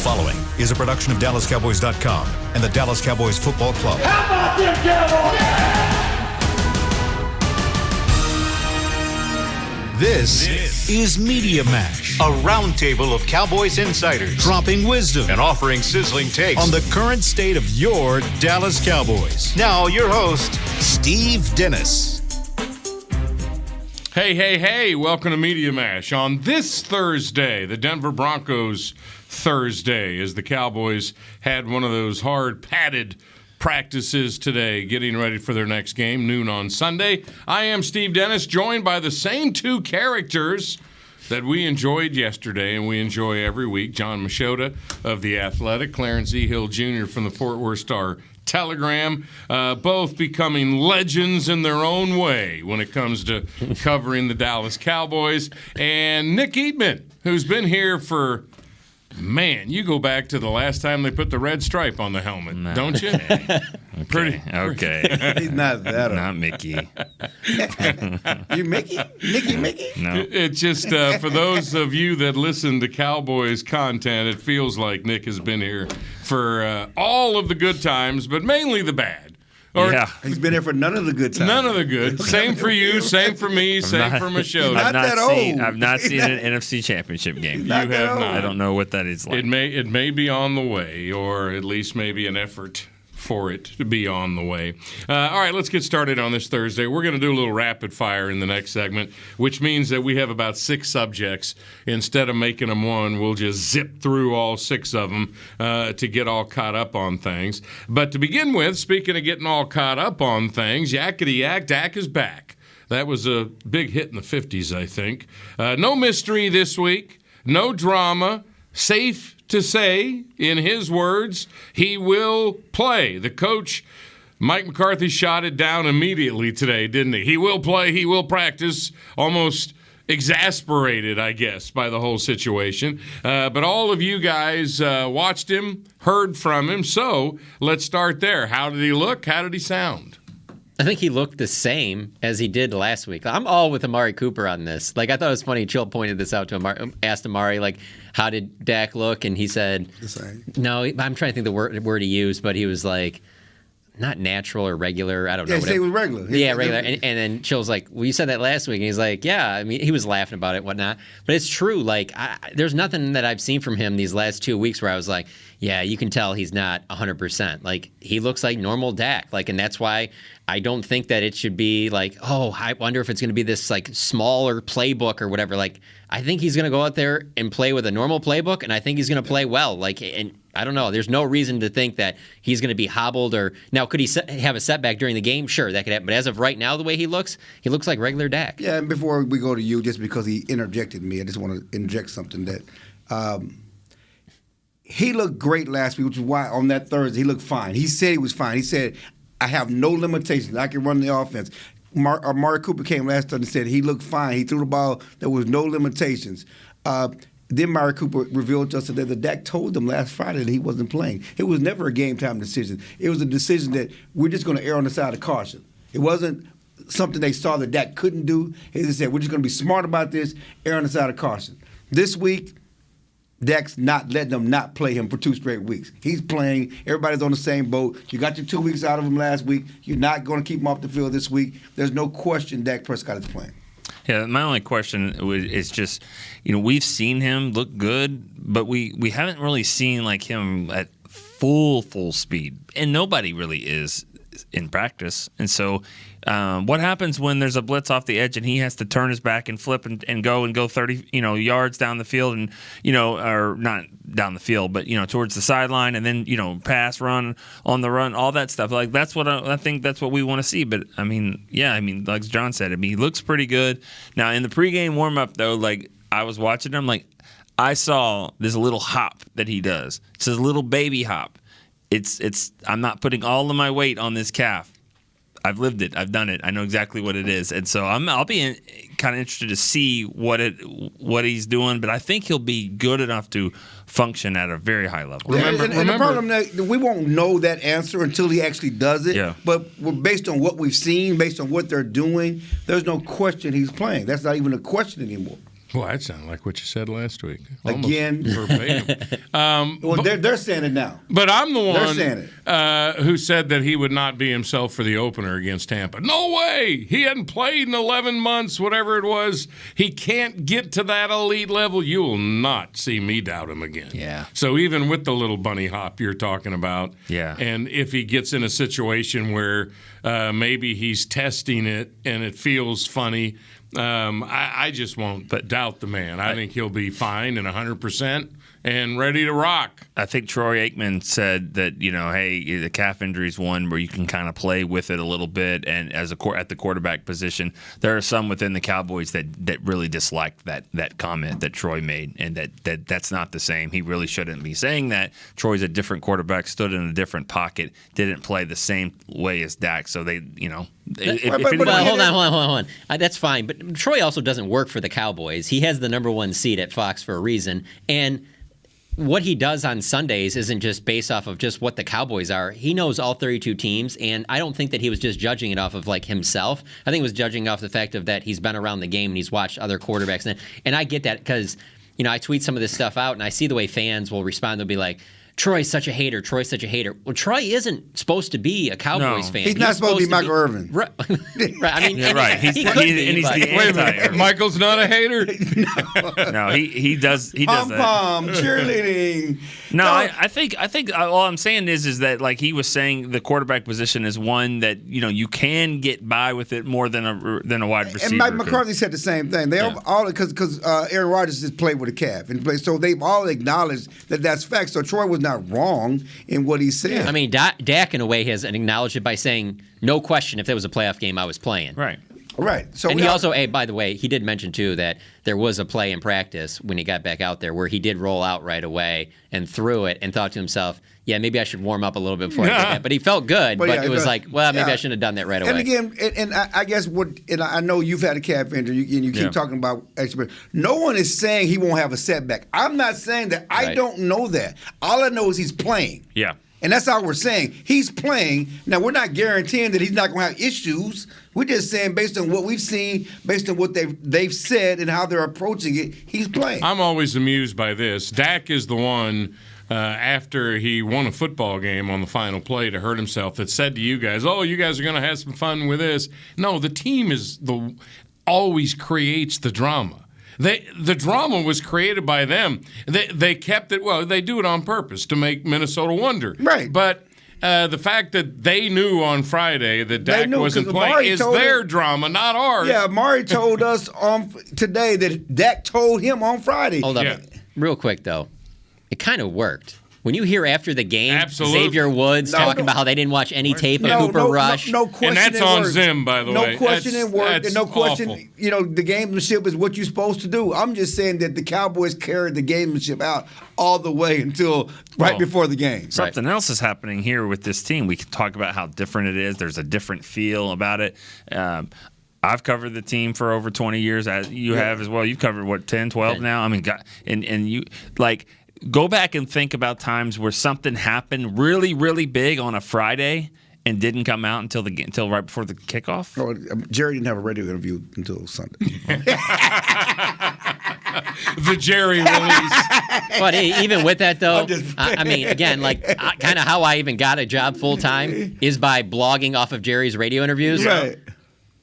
following is a production of DallasCowboys.com and the Dallas Cowboys Football Club. How about them Cowboys? This is Media Mash, A roundtable of Cowboys insiders dropping wisdom and offering sizzling takes on the current state of your Dallas Cowboys. Now, your host, Steve Dennis. Hey, welcome to Media Mash. On this Thursday, the Denver Broncos Thursday, as the Cowboys had one of those hard padded practices today, getting ready for their next game, noon on Sunday. I am Steve Dennis, joined by the same two characters that we enjoyed yesterday and we enjoy every week. John Machota of The Athletic, Clarence E. Hill Jr. from the Fort Worth Star-Telegram, both becoming legends in their own way when it comes to covering the Dallas Cowboys. And Nick Eatman, who's been here for, man, you go back to the last time they put the red stripe on the helmet, don't you? Okay. He's not that. Not Mickey. You Mickey? Mickey? No. It just, for those of you that listen to Cowboys content, it feels like Nick has been here for all of the good times, but mainly the bad. Or, yeah. He's been here for none of the good times. None of the good. Same for you, same for me, same for Michelle. Not that old. I've not seen an NFC Championship game. You have not. I don't know what that is like. It may be on the way, or at least maybe an effort for it to be on the way. All right, let's get started on this Thursday. We're going to do a little rapid fire in the next segment, which means that we have about 6 subjects. Instead of making them one, we'll just zip through all 6 of them to get all caught up on things. But to begin with, speaking of getting all caught up on things, yakety yak, Dak is back. That was a big hit in the 50s, I think. No mystery this week, no drama, safe to say, in his words, he will play. The coach, Mike McCarthy, shot it down immediately today, didn't he? He will play, he will practice, almost exasperated, I guess, by the whole situation. But all of you guys watched him, heard from him, so let's start there. How did he look? How did he sound? I think he looked the same as he did last week. I'm all with Amari Cooper on this. Like, I thought it was funny. Chill pointed this out to Amari, asked Amari, like, how did Dak look? And he said, The same. no, I'm trying to think the word he used, but he was like, not natural or regular. I don't know. Yeah, say it was regular. Yeah, regular. And then Chill's like, well, you said that last week. And he's like, yeah. I mean, he was laughing about it and whatnot. But it's true. Like, there's nothing that I've seen from him these last 2 weeks where I was like, yeah, you can tell he's not 100%. Like, he looks like normal Dak. Like, and that's why I don't think that it should be like, oh, I wonder if it's going to be this, like, smaller playbook or whatever. Like, I think he's going to go out there and play with a normal playbook, and I think he's going to play well. Like, and I don't know. There's no reason to think that he's going to be hobbled or – now, could he have a setback during the game? Sure, that could happen. But as of right now, the way he looks like regular Dak. Yeah, and before we go to you, just because he interjected me, I just want to inject something that he looked great last week, which is why on that Thursday he looked fine. He said he was fine. He said, I have no limitations. I can run the offense. Amari Cooper came last time and said he looked fine. He threw the ball. There was no limitations. Then Amari Cooper revealed to us that the Dak told them last Friday that he wasn't playing. It was never a game-time decision. It was a decision that we're just going to err on the side of caution. It wasn't something they saw that Dak couldn't do. They just said, we're just going to be smart about this, err on the side of caution. This week, Dak's not letting them not play him for 2 straight weeks. He's playing. Everybody's on the same boat. You got your 2 weeks out of him last week. You're not going to keep him off the field this week. There's no question Dak Prescott is playing. Yeah, my only question is just, we've seen him look good, but we haven't really seen like him at full speed, and nobody really is in practice. And so what happens when there's a blitz off the edge and he has to turn his back and flip and go 30 yards down the field and or not down the field but towards the sideline and then pass, run on the run, all that stuff. Like, that's what I think that's what we want to see. But I mean like John said, he looks pretty good. Now in the pregame warm up though, like I was watching him, like I saw this little hop that he does. It's his little baby hop. It's I'm not putting all of my weight on this calf. I've lived it. I've done it. I know exactly what it is, and so I'll be kind of interested to see what he's doing. But I think he'll be good enough to function at a very high level. Remember, the problem that we won't know that answer until he actually does it. Yeah. But based on what we've seen, based on what they're doing, there's no question he's playing. That's not even a question anymore. Well, that sounded like what you said last week. Again. Almost verbatim. Well, they're saying it now. But I'm the They're saying one who said that he would not be himself for the opener against Tampa. No way! He hadn't played in 11 months, whatever it was. He can't get to that elite level. You will not see me doubt him again. Yeah. So even with the little bunny hop you're talking about, Yeah. and if he gets in a situation where maybe he's testing it and it feels funny, I just won't doubt the man. I think he'll be fine and 100% and ready to rock. I think Troy Aikman said that, hey, the calf injury is one where you can kind of play with it a little bit, and at the quarterback position, there are some within the Cowboys that really disliked that comment that Troy made, and that's not the same. He really shouldn't be saying that. Troy's a different quarterback, stood in a different pocket, didn't play the same way as Dak, so they, Hold on. That's fine. But Troy also doesn't work for the Cowboys. He has the number one seat at Fox for a reason. And what he does on Sundays isn't just based off of just what the Cowboys are. He knows all 32 teams, and I don't think that he was just judging it off of like himself. I think he was judging off the fact of that he's been around the game and he's watched other quarterbacks. And I get that because, I tweet some of this stuff out and I see the way fans will respond. They'll be like, Troy's such a hater. Troy's such a hater. Well, Troy isn't supposed to be a Cowboys fan. He's not supposed to be Michael Irvin. Right. I mean, yeah, right. He could be, and he's the Wait a minute. anti-Irvin. Michael's not a hater? No, he does that. Pom-pom, cheerleading. No, I think all I'm saying is that like he was saying the quarterback position is one that you can get by with it more than a wide receiver. And Mike McCarthy said the same thing. They all because Aaron Rodgers just played with a calf and played, so they've all acknowledged that that's fact. So Troy was not wrong in what he said. I mean, Dak in a way has acknowledged it by saying, "No question, if there was a playoff game, I was playing." Right. Right. So and he also, by the way, he did mention too that there was a play in practice when he got back out there where he did roll out right away and threw it and thought to himself, "Yeah, maybe I should warm up a little bit before I did that." But he felt good. But it was like, well, maybe I shouldn't have done that right away. And again, and I guess I know you've had a calf injury and you keep talking about experience. No one is saying he won't have a setback. I'm not saying that. I don't know that. All I know is he's playing. Yeah. And that's all we're saying. He's playing. Now, we're not guaranteeing that he's not going to have issues. We're just saying based on what we've seen, based on what they've said and how they're approaching it, he's playing. I'm always amused by this. Dak is the one, after he won a football game on the final play to hurt himself, that said to you guys, "Oh, you guys are going to have some fun with this." No, the team always creates the drama. The drama was created by them. They kept it. Well, they do it on purpose to make Minnesota wonder. Right. But the fact that they knew on Friday that Dak wasn't playing is their drama, not ours. Yeah, Mari told us today that Dak told him on Friday. Hold up, real quick though, it kind of worked. When you hear after the game, Xavier Woods talking about how they didn't watch any tape of Cooper Rush. No question. And that's on Zim, by the way. No question in work, and no question. Awful. The gamesmanship is what you're supposed to do. I'm just saying that the Cowboys carried the gamesmanship out all the way until before the game. Something else is happening here with this team. We can talk about how different it is. There's a different feel about it. I've covered the team for over 20 years. You have as well. You've covered, 10, 12 now? I mean, and you, like, go back and think about times where something happened really, really big on a Friday and didn't come out until right before the kickoff. No, Jerry didn't have a radio interview until Sunday. The Jerry release. But even with that, though, I mean, again, like kind of how I even got a job full time is by blogging off of Jerry's radio interviews. Right.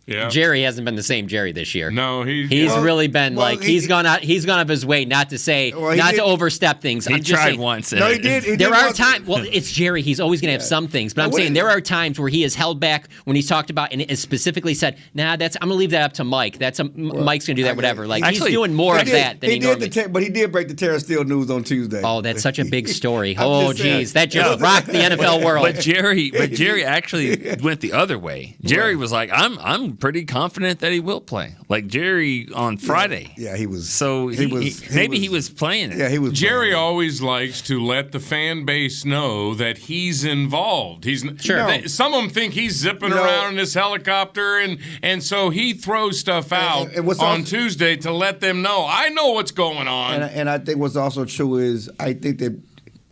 Yeah. Jerry hasn't been the same Jerry this year. No, he's really been he's gone out of his way not to say to overstep things. He tried once. No, he did. There are times. Well, it's Jerry. He's always going to have some things, but I'm saying there are times where he has held back when he's talked about and specifically said, "Nah, I'm going to leave that up to Mike. Mike's going to do that. Whatever." Like he's doing more of that than he normally. But he did break the Terror Steel news on Tuesday. Oh, that's such a big story. Oh, geez, that just rocked the NFL world. But Jerry actually went the other way. Jerry was like, "I'm pretty confident that he will play." Like Jerry on Friday. Yeah, he was. So he was playing it. Yeah, he was. Jerry always likes to let the fan base know that he's involved. Some of them think he's zipping around in his helicopter, and so he throws stuff out on Tuesday to let them know. I know what's going on. And I think what's also true is I think that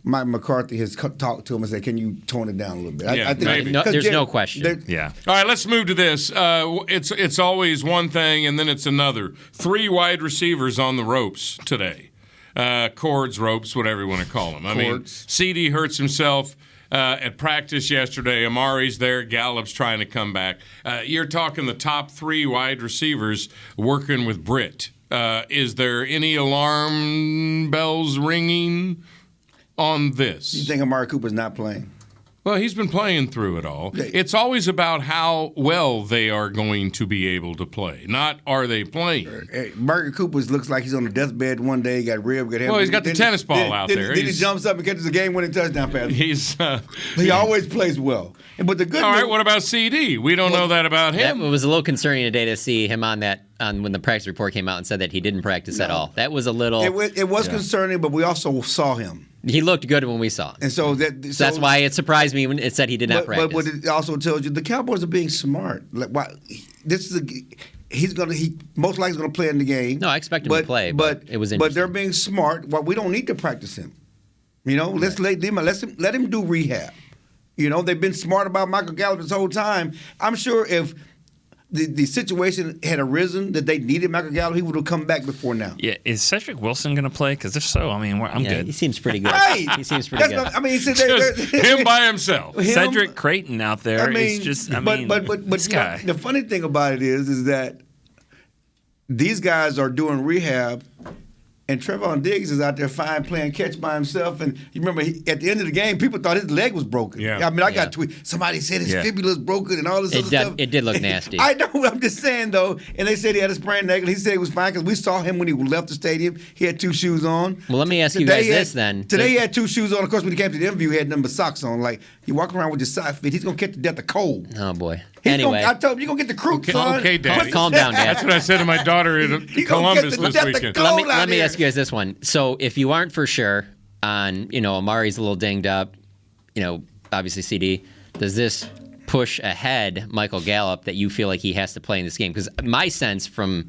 Mike McCarthy has talked to him and said, "Can you tone it down a little bit?" Yeah, I think maybe. No, there's they're- no question. Yeah. All right, let's move to this. It's always one thing and then it's another. 3 wide receivers on the ropes today. Cords, ropes, whatever you want to call them. I mean, CD hurts himself at practice yesterday. Amari's there. Gallup's trying to come back. You're talking the top 3 wide receivers working with Britt. Is there any alarm bells ringing on this? You think Amari Cooper's not playing? Well, he's been playing through it all. Yeah. It's always about how well they are going to be able to play, not are they playing. Amari Cooper looks like he's on the deathbed one day. He got rib, got him. Well, he's got the tennis ball out there. Then he jumps up and catches a game-winning touchdown pass. He always plays well. But the good all news, right, what about CD? We don't know that about That him. was a little concerning today to see him on when the practice report came out and said that he didn't practice at all. That was a little. it was concerning, but we also saw him. He looked good when we saw him. And so That's why it surprised me when it said he did not practice. But it also tells you the Cowboys are being smart. Like, why? He most likely going to play in the game. No, I expect him to play, but it was But interesting. they're being smart. Well, we don't need to practice him. Let's let him do rehab. They've been smart about Michael Gallup this whole time. I'm sure if the situation had arisen that they needed Michael Gallup, he would have come back before now. Yeah, is Cedric Wilson going to play? Because if so, I mean, I'm good. He seems pretty good. Right. He seems pretty good. He said Just him by himself. Cedric Creighton out there. It's just, but this guy. The funny thing about it is that these guys are doing rehab, and Trevon Diggs is out there fine playing catch by himself. And you remember at the end of the game, people thought his leg was broken. Yeah. I mean, I got tweets. Somebody said his fibula's broken and all this other stuff. It did look nasty. I know. I'm just saying though. And they said he had a sprained ankle. He said he was fine because we saw him when he left the stadium. He had 2 shoes on. Well, let me ask you guys this then. Today he had 2 shoes on. Of course, when he came to the interview, he had nothing but socks on. Like you walk around with your sock fit, he's gonna catch the death of cold. Oh boy. Anyway, I told him you're gonna get the croup, son. Okay, Daddy. Calm down, Dad. That's what I said to my daughter in Columbus this weekend. Let me ask you guys this one. So if you aren't for sure on, Amari's a little dinged up, obviously CD, does this push ahead Michael Gallup that you feel like he has to play in this game? Because my sense from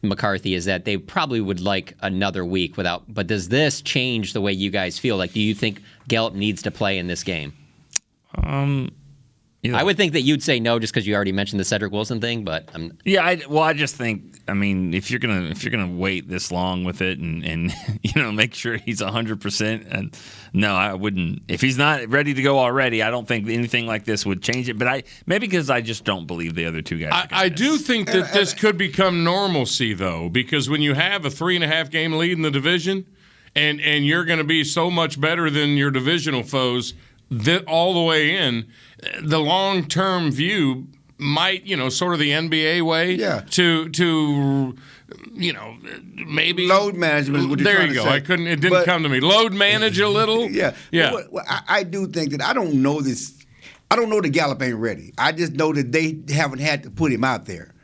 McCarthy is that they probably would like another week without, but does this change the way you guys feel? Like, do you think Gallup needs to play in this game? I would think that you'd say no just because you already mentioned the Cedric Wilson thing, but I just think, if you're gonna wait this long with it and make sure he's 100%, and no, I wouldn't. If he's not ready to go already, I don't think anything like this would change it. But maybe because I just don't believe the other 2 guys. I do think that this could become normalcy though, because when you have a 3.5 game lead in the division, and you're going to be so much better than your divisional foes all the way in, the long-term view might, sort of the NBA way to maybe load management is what you're there trying you to go. say. I couldn't. It didn't come to me. Load manage a little. Yeah. Well, I do think that I don't know this. I don't know that Gallup ain't ready. I just know that they haven't had to put him out there.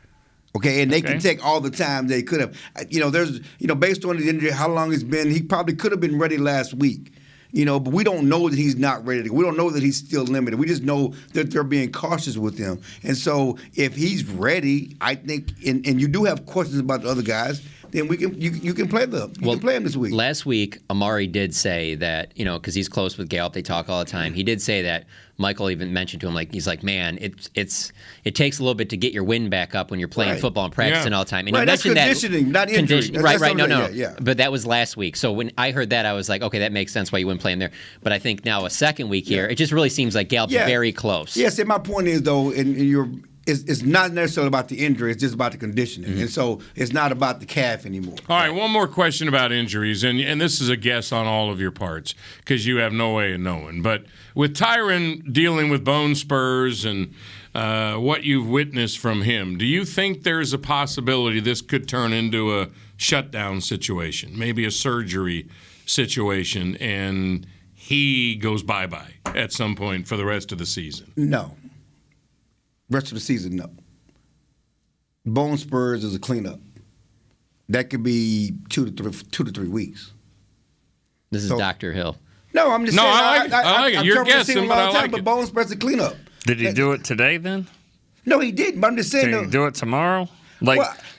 Okay, and they can take all the time they could have. There's based on the injury, how long it's been, he probably could have been ready last week. But we don't know that he's not ready to go. We don't know that he's still limited. We just know that they're being cautious with him. And so if he's ready, I think, and you do have questions about the other guys, then you can play them. You can play him this week. Last week, Amari did say that, because he's close with Gallup, they talk all the time. He did say that Michael even mentioned to him, he's like, man, it takes a little bit to get your wind back up when you're playing football and practicing all the time. And right, he that's mentioned conditioning, not injury. Right, no. Yeah. But that was last week. So when I heard that, I was like, okay, that makes sense why you wouldn't play him there. But I think now a second week here, it just really seems like Gallup's very close. Yes, and my point is, though, it's not necessarily about the injury. It's just about the conditioning. Mm-hmm. And so it's not about the calf anymore. All right, one more question about injuries, and this is a guess on all of your parts because you have no way of knowing. But with Tyron dealing with bone spurs and what you've witnessed from him, do you think there's a possibility this could turn into a shutdown situation, maybe a surgery situation, and he goes bye-bye at some point for the rest of the season? No. Rest of the season, no. Bone spurs is a cleanup. That could be 2 to 3 weeks. This is Dr. Hill. No, I'm just saying. I like it. You're guessing, but I like but it. bone spurs is a cleanup. Did he do it today then? No, he didn't. But I'm just saying. Did he do it tomorrow?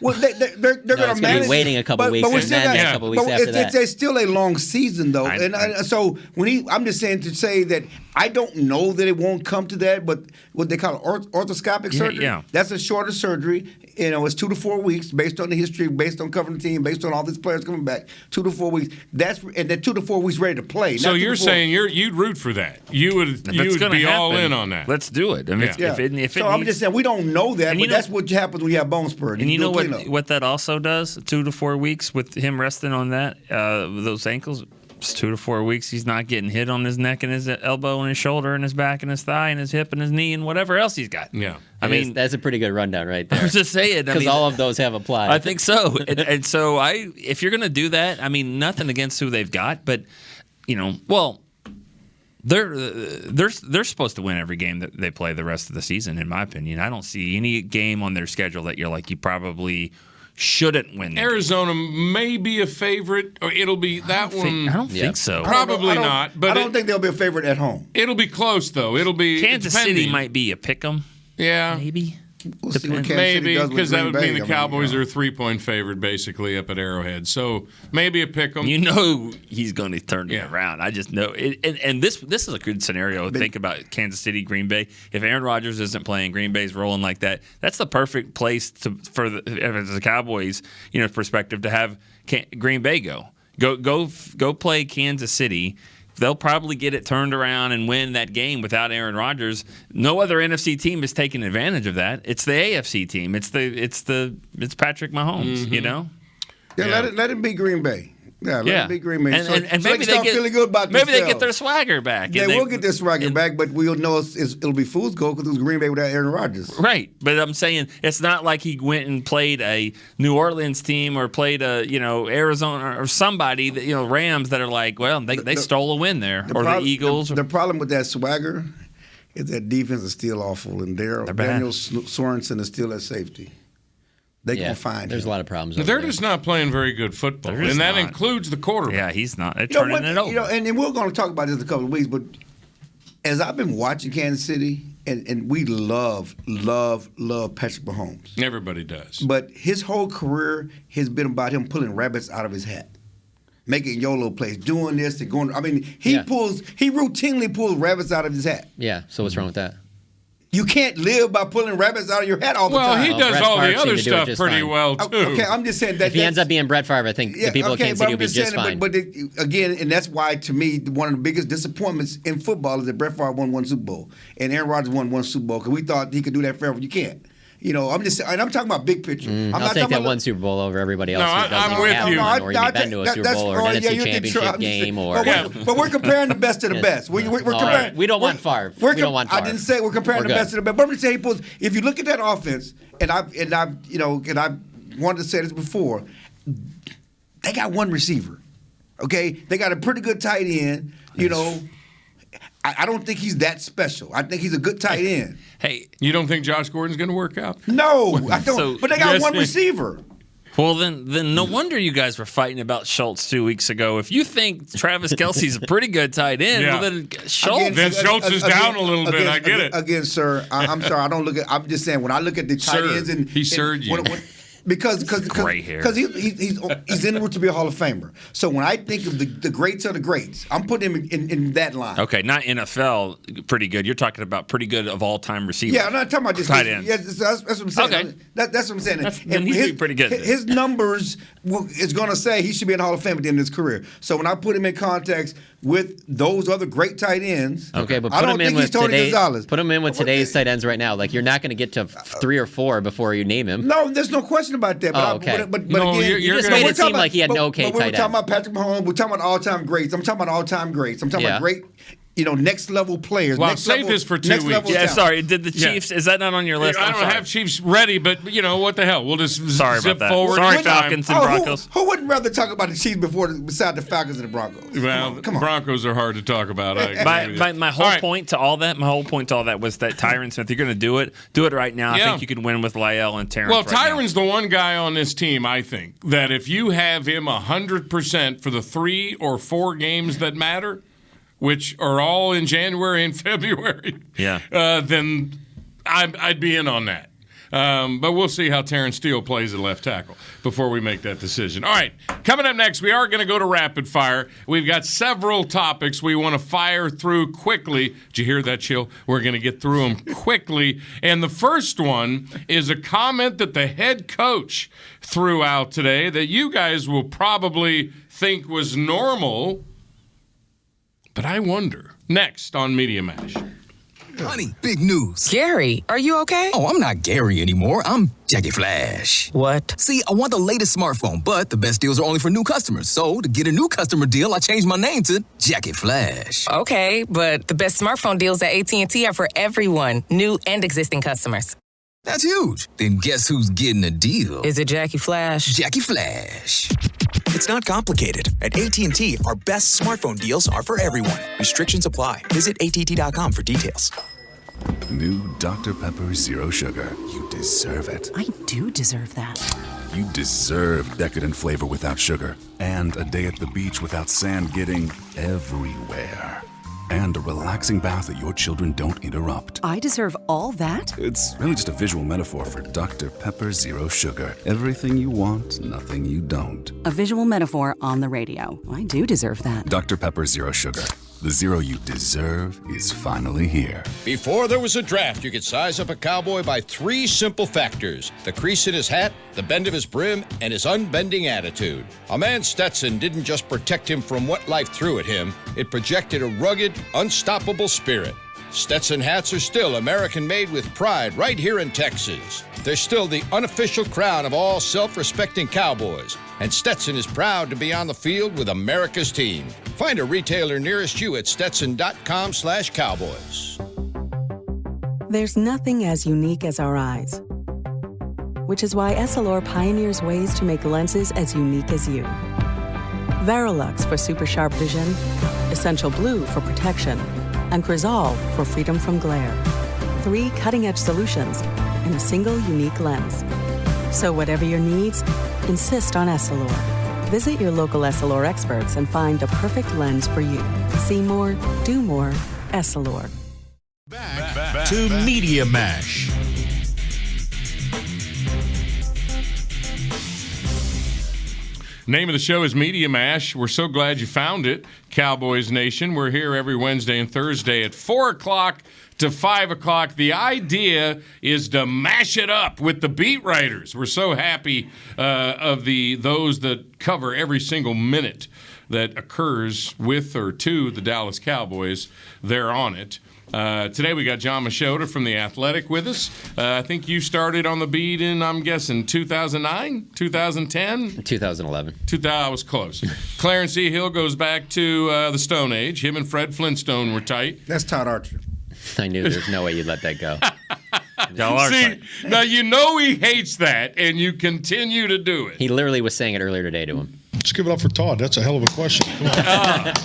Well, they're going to gonna manage. be waiting a couple weeks, we're and still then got- a couple weeks after that. It's still a long season, though. So I'm just saying to say that I don't know that it won't come to that, but what they call orthoscopic surgery, that's a shorter surgery. It's 2 to 4 weeks based on the history, based on covering the team, based on all these players coming back. 2 to 4 weeks. And then 2 to 4 weeks ready to play. So you're saying you'd root for that? You would be all in on that? Let's do it. I mean, I'm just saying we don't know that, but that's what happens when you have bone spurs. And you know what that also does? 2 to 4 weeks with him resting on that those ankles. It's 2 to 4 weeks. He's not getting hit on his neck and his elbow and his shoulder and his back and his thigh and his hip and his knee and whatever else he's got. Yeah, I mean that's a pretty good rundown right there. I was just saying because all of those have applied. I think so. and so if you're going to do that, I mean, nothing against who they've got, but they're supposed to win every game that they play the rest of the season. In my opinion, I don't see any game on their schedule that you're like you probably shouldn't win. Arizona may be a favorite, or it'll be that one. I don't think so. Probably not. But I don't think they'll be a favorite at home. It'll be close, though. It'll be Kansas City might be a pick 'em. Yeah, maybe. We'll see what Kansas City maybe does with because that Green would mean Bay. the Cowboys are a 3-point favorite basically up at Arrowhead. So maybe a pick 'em. You know he's going to turn it around. I just know it. And this is a good scenario. Think about Kansas City, Green Bay. If Aaron Rodgers isn't playing, Green Bay's rolling like that. That's the perfect place for the Cowboys, perspective to have Green Bay go play Kansas City. They'll probably get it turned around and win that game without Aaron Rodgers. No other NFC team is taking advantage of that. It's the AFC team. It's Patrick Mahomes. Mm-hmm. Let it be Green Bay. Let it be Green Bay. And maybe they get feeling good about maybe they get their swagger back. They will get their swagger back, but we'll know it'll be fool's gold because it was Green Bay without Aaron Rodgers. Right, but I'm saying it's not like he went and played a New Orleans team or played a Arizona or somebody that Rams that are like, well, they stole a win there, or the Eagles. The problem with that swagger is that defense is still awful, and Daniel Sorensen is still at safety. They can find. There's a lot of problems. They're just not playing very good football, and that includes the quarterback. Yeah, he's not. They're turning it over. And we're going to talk about this in a couple of weeks. But as I've been watching Kansas City, and we love Patrick Mahomes. Everybody does. But his whole career has been about him pulling rabbits out of his hat, making YOLO plays, doing this and going. I mean, he routinely pulls rabbits out of his hat. Yeah. So what's wrong with that? You can't live by pulling rabbits out of your hat all the Well, time. he does Brett all Favre the other seemed to do it stuff just pretty fine. well, too. Okay, I'm just saying that If he ends up being Brett Favre, I think the people of Kansas City will be just fine. But again, and that's why, to me, one of the biggest disappointments in football is that Brett Favre won one Super Bowl and Aaron Rodgers won one Super Bowl because we thought he could do that forever. You can't. I'm talking about big picture. I'll take that one Super Bowl over everybody else. No, who doesn't I'm with have you. one, or you've been to a Super Bowl or an NFC Championship game, But we're comparing the best to the best. We're comparing. Right. We don't want Favre. We don't want Favre. I didn't say we're comparing the best to the best. But I'm just saying, if you look at that offense, and I wanted to say this before, they got one receiver. Okay, they got a pretty good tight end. I don't think he's that special. I think he's a good tight end. Hey, you don't think Josh Gordon's going to work out? No, I don't. But they got one receiver. Well, then no wonder you guys were fighting about Schultz 2 weeks ago. If you think Travis Kelce's a pretty good tight end, well, then Schultz. Then Schultz is down a little bit. I get it. Again, sir, I'm sorry. I don't look at. I'm just saying when I look at the tight ends and he served you. Because gray hair. Because he's en route to be a Hall of Famer. So when I think of the greats of the greats, I'm putting him in that line. Okay, not NFL pretty good. You're talking about pretty good of all time receivers. Yeah, I'm not talking about just tight ends. Yeah, that's what I'm saying. Okay. That's what I'm saying. Then he's pretty good. His numbers is going to say he should be in the Hall of Fame at the end of his career. So when I put him in context with those other great tight ends, okay, but I don't think he's Tony Gonzalez. Put him in with today's tight ends right now. Like you're not going to get to 3 or 4 before you name him. No, there's no question about that. But okay. But No, again, you just made it seem like he had no okay We're tight talking end. about Patrick Mahomes. We're talking about all-time greats. I'm talking about all-time greats. I'm talking about great, next level players. Well, next save level, this for 2 next weeks. level Yeah, talent. sorry. Did the Chiefs? Is that not on your list? I don't have Chiefs ready, but what the hell? We'll just Sorry zip about that. forward. Sorry, in time. Falcons and Broncos. Who wouldn't rather talk about the Chiefs beside the Falcons and the Broncos? Well, come on. Broncos are hard to talk about. I agree with you. My whole point to all that was that Tyron Smith, you're going to do it right now. Yeah. I think you can win with Lyle and Terrence. Well, right Tyron's the one guy on this team, I think, that if you have him 100% for the 3 or 4 games that matter, which are all in January and February, then I'd be in on that. But we'll see how Terrence Steele plays at left tackle before we make that decision. All right, coming up next, we are going to go to rapid fire. We've got several topics we want to fire through quickly. Did you hear that, Chill? We're going to get through them quickly. And the first one is a comment that the head coach threw out today that you guys will probably think was normal, but I wonder. Next on Media Mash. Honey, big news. Gary, are you okay? Oh, I'm not Gary anymore. I'm Jackie Flash. What? See, I want the latest smartphone, but the best deals are only for new customers. So, to get a new customer deal, I changed my name to Jackie Flash. Okay, but the best smartphone deals at AT&T are for everyone, new and existing customers. That's huge. Then guess who's getting a deal? Is it Jackie Flash? Jackie Flash. It's not complicated. At AT&T, our best smartphone deals are for everyone. Restrictions apply. Visit att.com for details. New Dr. Pepper Zero Sugar. You deserve it. I do deserve that. You deserve decadent flavor without sugar. And a day at the beach without sand getting everywhere. And a relaxing bath that your children don't interrupt. I deserve all that? It's really just a visual metaphor for Dr. Pepper Zero Sugar. Everything you want, nothing you don't. A visual metaphor on the radio. I do deserve that. Dr. Pepper Zero Sugar. The zero you deserve is finally here. Before there was a draft, you could size up a cowboy by 3 simple factors: the crease in his hat, the bend of his brim, and his unbending attitude. A man Stetson didn't just protect him from what life threw at him, it projected a rugged, unstoppable spirit. Stetson hats are still American-made with pride right here in Texas. They're still the unofficial crown of all self-respecting cowboys, and Stetson is proud to be on the field with America's team. Find a retailer nearest you at stetson.com/cowboys. There's nothing as unique as our eyes, which is why Essilor pioneers ways to make lenses as unique as you. Verilux for super sharp vision, Essential Blue for protection, and Crizal for freedom from glare. 3 cutting-edge solutions in a single unique lens. So whatever your needs, insist on Essilor. Visit your local Essilor experts and find the perfect lens for you. See more, do more, Essilor. Back to Media Mash. Name of the show is Media Mash. We're so glad you found it, Cowboys Nation. We're here every Wednesday and Thursday at 4 o'clock to 5 o'clock. The idea is to mash it up with the beat writers. We're so happy of those that cover every single minute that occurs with or to the Dallas Cowboys. They're on it. Today we got John Machota from The Athletic with us. I think you started on the beat in, I'm guessing, 2009, 2010? 2011. I was close. Clarence E. Hill goes back to the Stone Age. Him and Fred Flintstone were tight. That's Todd Archer. I knew there's no way you'd let that go. See, now you know he hates that, and you continue to do it. He literally was saying it earlier today to him. Let's give it up for Todd. That's a hell of a question.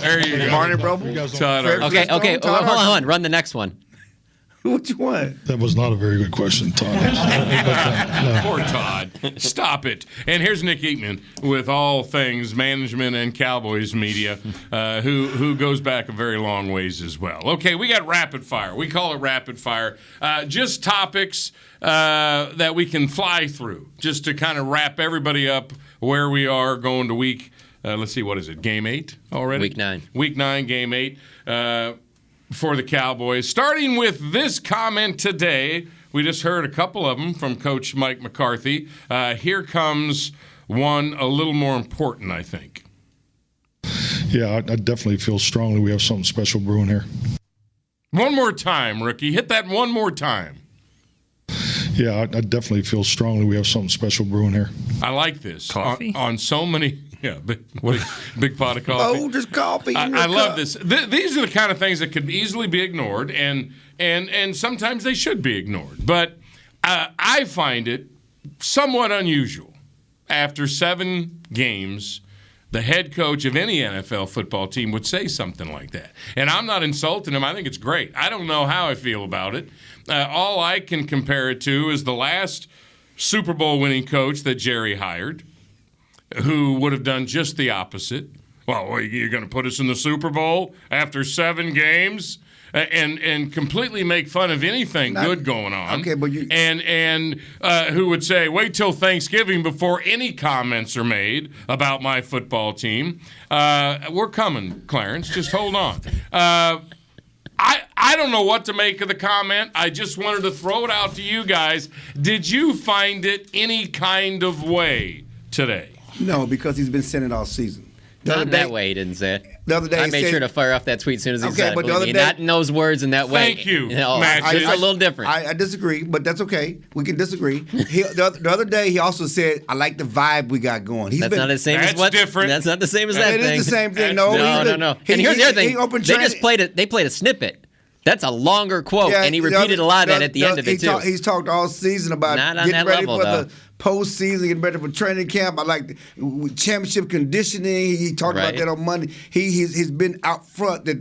There you go. Marty, bro. Todd Archer. Okay. Hold on. Run the next one. What you want? That was not a very good question, Todd. Poor Todd. Stop it. And here's Nick Eatman with all things management and Cowboys media, who goes back a very long ways as well. Okay, we got rapid fire. We call it rapid fire. Just topics that we can fly through, just to kind of wrap everybody up where we are going to week. Let's see, what is it? Game 8 already? Week 9. Week 9, Game 8. For the Cowboys. Starting with this comment today, we just heard a couple of them from Coach Mike McCarthy. Here comes one a little more important, I think. Yeah, I definitely feel strongly we have something special brewing here. One more time, rookie. Hit that one more time. Yeah, I definitely feel strongly we have something special brewing here. I like this. Coffee? On so many... Yeah, big pot of coffee. Oh, just coffee. I love this. These are the kind of things that could easily be ignored, and sometimes they should be ignored. But I find it somewhat unusual. After 7 games, the head coach of any NFL football team would say something like that. And I'm not insulting him. I think it's great. I don't know how I feel about it. All I can compare it to is the last Super Bowl winning coach that Jerry hired, who would have done just the opposite. Well, you're going to put us in the Super Bowl after 7 games? and completely make fun of anything good going on. Okay, but you and who would say, wait till Thanksgiving before any comments are made about my football team. We're coming, Clarence. Just hold on. I don't know what to make of the comment. I just wanted to throw it out to you guys. Did you find it any kind of way today? No, because he's been saying it all season. Not that way, he didn't say it. The other day, I made sure to fire off that tweet as soon as he said it. but the other day, not in those words in that way. Thank you, Matthew. It's a little different. I disagree, but that's okay. We can disagree. The other day, he also said, "I like the vibe we got going." That's not the same as what? Different. That's not the same as that thing. It is the same thing. No. And here's the other thing. They played a snippet. That's a longer quote, and he repeated a lot of that at the end of it, too. He's talked all season about getting ready for the postseason, getting ready for training camp. I like the championship conditioning. He talked about that on Monday. He's been out front that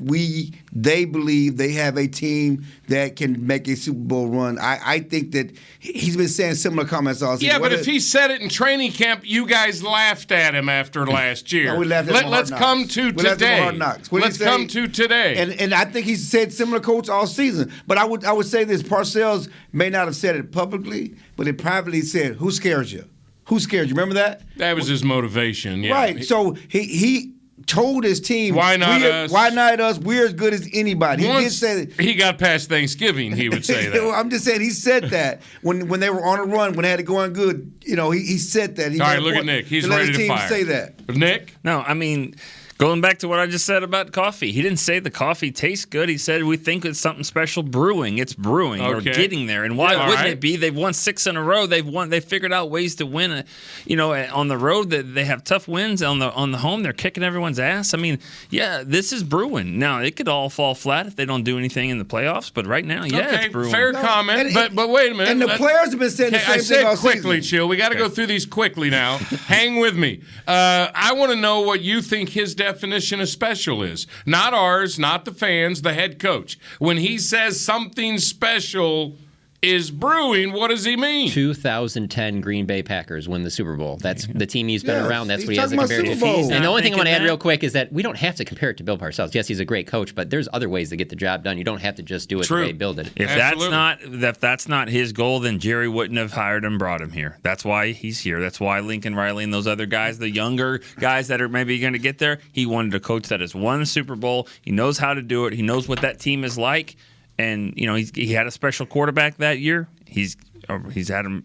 they believe they have a team that can make a Super Bowl run. I think that he's been saying similar comments all season. Yeah, but if he said it in training camp, you guys laughed at him after last year. No, we laughed at him. Let's come to today. Let's come to today. And I think he's said similar quotes all season. But I would say this: Parcells may not have said it publicly, but it privately said, "Who scares you? Who scares you?" Remember that? That was his motivation. Yeah. Right. So he told his team, "Why not us? Why not us? We're as good as anybody." Once he did say that. He got past Thanksgiving, he would say that. I'm just saying he said that when they were on a run, when they had it going good. He said that. All right, look at Nick. He's ready to fire. Say that. Nick? No, I mean, going back to what I just said about coffee, he didn't say the coffee tastes good. He said we think it's something special brewing. It's brewing or getting there. And why wouldn't it be? They've won 6 in a row. They figured out ways to win. On the road that they have tough wins. On the home, they're kicking everyone's ass. I mean, yeah, this is brewing. Now it could all fall flat if they don't do anything in the playoffs. But right now, it's brewing. Fair comment. But wait a minute. And the players have been saying the same thing all quickly, season. Chill. We got to go through these quickly now. Hang with me. I want to know what you think his definition of special is. Not ours, not the fans, the head coach. When he says something special is brewing, what does he mean? 2010 Green Bay Packers win the Super Bowl. That's the team he's been around. That's what he has to compare Super to. Bowl. And the only thing I want to add real quick is that we don't have to compare it to Bill Parcells. Yes, he's a great coach, but there's other ways to get the job done. You don't have to just do it the way Bill did it. If that's not his goal, then Jerry wouldn't have hired him, brought him here. That's why he's here. That's why Lincoln Riley and those other guys, the younger guys that are maybe going to get there, he wanted a coach that has won the Super Bowl. He knows how to do it. He knows what that team is like. And he had a special quarterback that year. He's had him.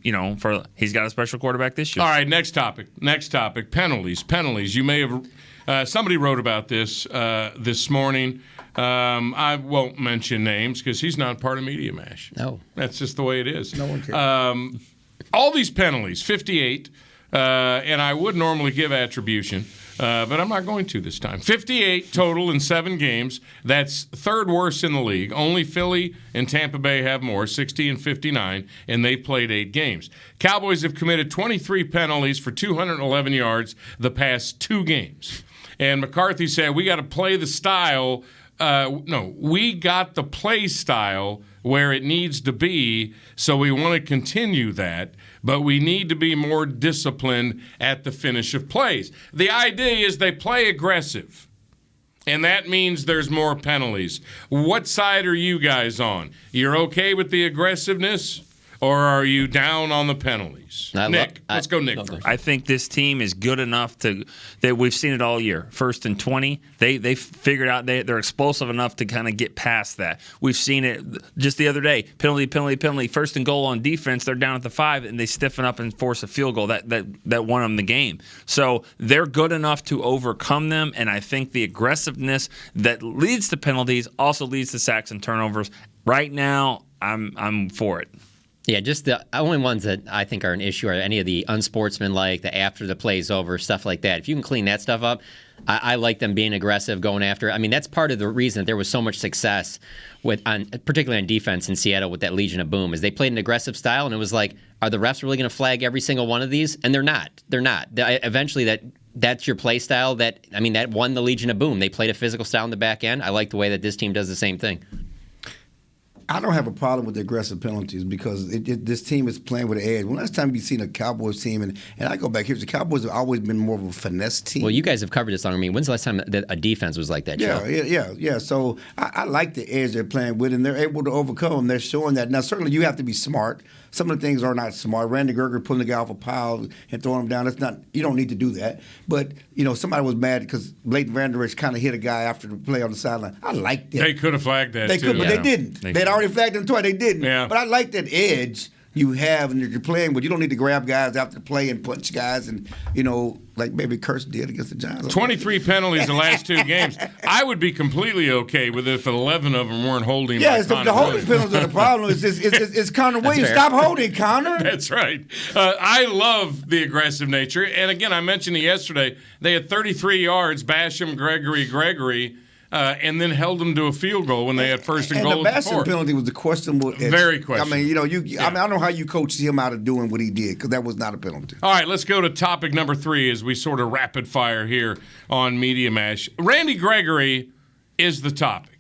He's got a special quarterback this year. All right, next topic. Penalties. You may have. Somebody wrote about this this morning. I won't mention names because he's not part of Media Mash. No, that's just the way it is. No one cares. All these penalties, 58, and I would normally give attribution. But I'm not going to this time. 58 total in 7 games. That's third worst in the league. Only Philly and Tampa Bay have more, 60 and 59, and they've played 8 games. Cowboys have committed 23 penalties for 211 yards the past 2 games. And McCarthy said, we got to play the style. We got the play style where it needs to be, so we want to continue that, but we need to be more disciplined at the finish of plays. The idea is they play aggressive, and that means there's more penalties. What side are you guys on? You're okay with the aggressiveness, or are you down on the penalties? Nick, let's go Nick first. I think this team is good enough that we've seen it all year. 1st and 20, they figured out they're explosive enough to kind of get past that. We've seen it just the other day. Penalty. 1st and goal on defense. They're down at the 5, and they stiffen up and force a field goal that won them the game. So they're good enough to overcome them, and I think the aggressiveness that leads to penalties also leads to sacks and turnovers. Right now, I'm for it. Yeah, just the only ones that I think are an issue are any of the unsportsmanlike, the after the play's over, stuff like that. If you can clean that stuff up, I like them being aggressive, going after. I mean, that's part of the reason that there was so much success particularly on defense in Seattle with that Legion of Boom, is they played an aggressive style, and it was like, are the refs really going to flag every single one of these? And they're not. Eventually, that's your play style. That won the Legion of Boom. They played a physical style in the back end. I like the way that this team does the same thing. I don't have a problem with the aggressive penalties because this team is playing with an edge. When last time you've seen a Cowboys team, and I go back here, the Cowboys have always been more of a finesse team. Well, you guys have covered this long. I mean, when's the last time that a defense was like that, Joe? Yeah. So I like the edge they're playing with, and they're able to overcome them. They're showing that. Now, certainly you have to be smart. Some of the things are not smart. Randy Gregory pulling the guy off a pile and throwing him down. That's not. You don't need to do that. But, somebody was mad because Leighton Vander Esch kind of hit a guy after the play on the sideline. I liked that. They could have flagged that, They too. could, but they didn't. They'd already flagged him twice. They didn't. Yeah. But I like that edge you have and you're playing with. You don't need to grab guys after the play and punch guys and, like maybe Kurtz did against the Giants. 23 penalties the last 2 games. I would be completely okay with if 11 of them weren't holding. Yeah, the holding penalties are the problem. It's Connor Williams. Stop holding, Connor. That's right. I love the aggressive nature. And again, I mentioned it yesterday. They had 33 yards, Basham, Gregory, and then held them to a field goal when they had first and goal. And the at the Basham penalty was the questionable. Very questionable. I mean, I don't know how you coached him out of doing what he did because that was not a penalty. All right, let's go to topic number 3 as we sort of rapid fire here on Media Mash. Randy Gregory is the topic.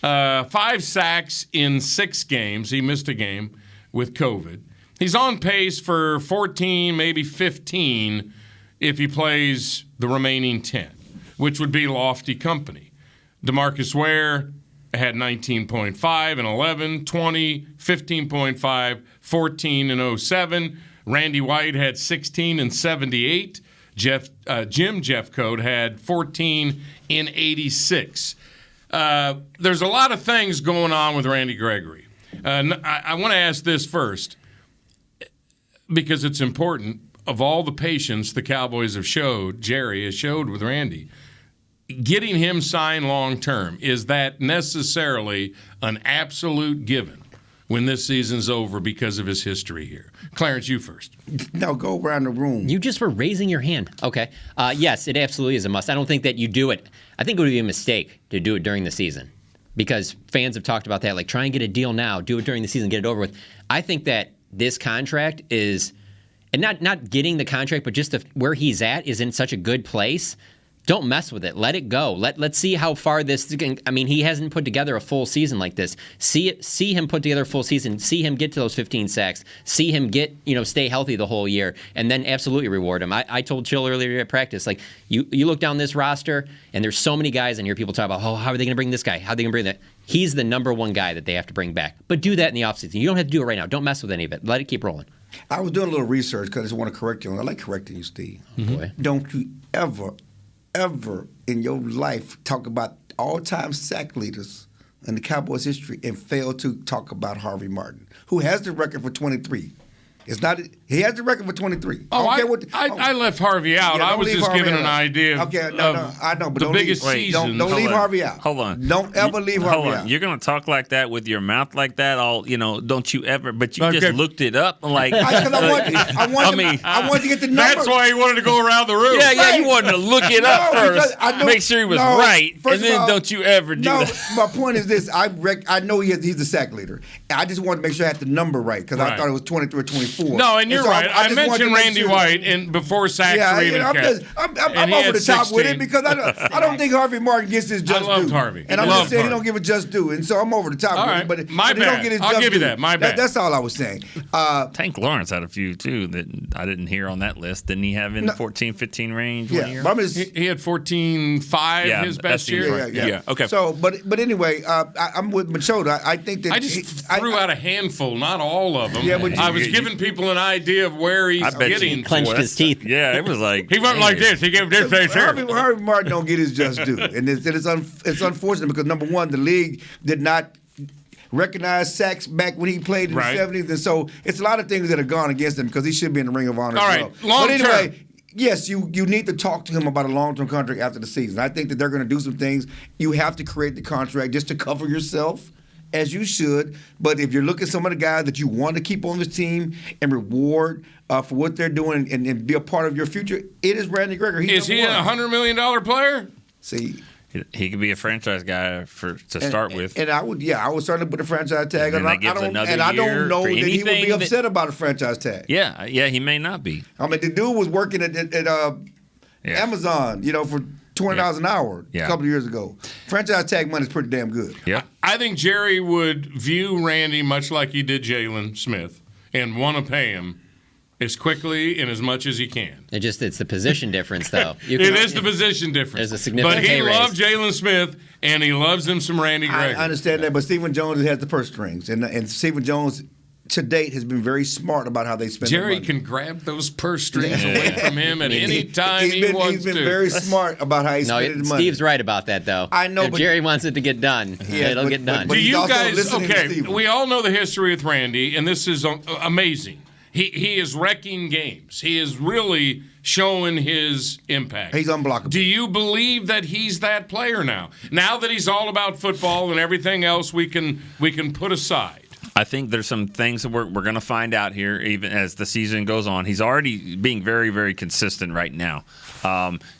5 sacks in 6 games. He missed a game with COVID. He's on pace for 14, maybe 15 if he plays the remaining 10, which would be lofty company. DeMarcus Ware had 19.5 and 11, 20, 15.5, 14 and 07. Randy White had 16 and 78. Jim Jeffcoat had 14 in 86. There's a lot of things going on with Randy Gregory. I want to ask this first because it's important. Of all the patience the Cowboys have showed, Jerry has showed with Randy, getting him signed long-term, is that necessarily an absolute given when this season's over because of his history here? Clarence, you first. No, go around the room. You just were raising your hand. Okay. Yes, it absolutely is a must. I don't think that you do it. I think it would be a mistake to do it during the season because fans have talked about that, like try and get a deal now, do it during the season, get it over with. I think that this contract is, and not getting the contract, but just where he's at is in such a good place. Don't mess with it. Let it go. Let's see how far this can. I mean, he hasn't put together a full season like this. See him put together a full season. See him get to those 15 sacks. See him stay healthy the whole year, and then absolutely reward him. I told Chill earlier at practice, like you look down this roster, and there's so many guys in here. People talk about, how are they going to bring this guy? How are they going to bring that? He's the number one guy that they have to bring back. But do that in the offseason. You don't have to do it right now. Don't mess with any of it. Let it keep rolling. I was doing a little research because I just want to correct you. I like correcting you, Steve. Boy. Don't you ever in your life talk about all-time sack leaders in the Cowboys history and fail to talk about Harvey Martin, who has the record for 23. He has the record for 23. I left Harvey out. Yeah, I was just giving an idea of I know, but the biggest season. Don't leave Harvey out. Hold on. Don't ever leave Harvey out. You're going to talk like that with your mouth like that? Don't you ever? But you just looked it up like. I wanted to get the number. That's why he wanted to go around the room. Yeah, you wanted to look it up first, make sure he was right, and then don't you ever do that. My point is this: I know he's the sack leader. I just wanted to make sure I had the number right because I thought it was 23 or 24. No, and you're right. I mentioned Randy White and before sacks were even kept. I'm over the top with it because I don't think Harvey Martin gets his just due. I loved Harvey. And I'm just saying he don't give it just due. And so I'm over the top with it. But my he bad. don't get his I'll just give you due. that. My bad. That's all I was saying. Tank Lawrence had a few, too, that I didn't hear on that list. Didn't he have in the 14-15 range one year? He had 14.5 his best year. Yeah. Okay. So, but anyway, I'm with Machota. I think that I just threw out a handful, not all of them. Yeah, but I was giving people an idea of where he's getting. He clenched his teeth. Yeah, it was like he went like this. He gave this face here. Harvey Martin don't get his just due, and it's unfortunate because number one, the league did not recognize sacks back when he played in the 70s, and so it's a lot of things that have gone against him because he should be in the Ring of Honor. All as right, well. long But anyway. term. Yes, you need to talk to him about a long-term contract after the season. I think that they're going to do some things. You have to create the contract just to cover yourself, as you should. But if you're looking at some of the guys that you want to keep on this team and reward for what they're doing and be a part of your future, it is Randy Gregory. Is he a $100 million player? See, he could be a franchise guy to start with. And I would certainly put a franchise tag on. And I don't know that he would be upset about a franchise tag. Yeah, he may not be. I mean, the dude was working at Amazon, for $20 an hour a couple of years ago. Franchise tag money is pretty damn good. Yeah. I think Jerry would view Randy much like he did Jalen Smith and want to pay him as quickly and as much as he can. It's the position difference, though. It is the position difference. There's a significant But he pay raise. loved Jalen Smith, and he loves him some Randy Gregory. I understand that, but Stephen Jones has the purse strings, and Stephen Jones to date has been very smart about how they spend their Jerry money. can grab those purse strings away from him at any time he wants He's been to. very smart about how he's spending his money. Steve's right about that, though. I know, if but Jerry wants it to get done, it'll get done. Do you guys, okay, we all know the history with Randy, and this is amazing. He is wrecking games. He is really showing his impact. He's unblockable. Do you believe that he's that player now? Now that he's all about football and everything else we can put aside. I think there's some things that we're going to find out here even as the season goes on. He's already being very, very consistent right now.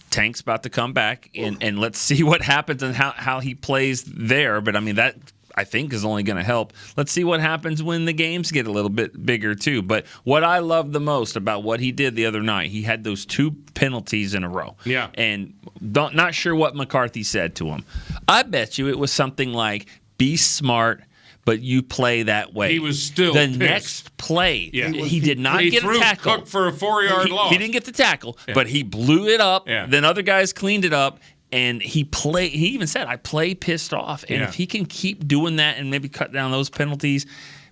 Tank's about to come back, and let's see what happens and how he plays there. But, I mean, that I think is only going to help. Let's see what happens when the games get a little bit bigger, too. But what I love the most about what he did the other night, he had those 2 penalties in a row. Yeah. And not sure what McCarthy said to him. I bet you it was something like, be smart, but you play that way. He was still the pissed. Next play. Yeah. He did not He get threw a tackle. Cook for a 4-yard loss. He didn't get the tackle, Yeah. but he blew it up. Yeah. Then other guys cleaned it up, and he even said, "I play pissed off." And Yeah. if he can keep doing that and maybe cut down those penalties,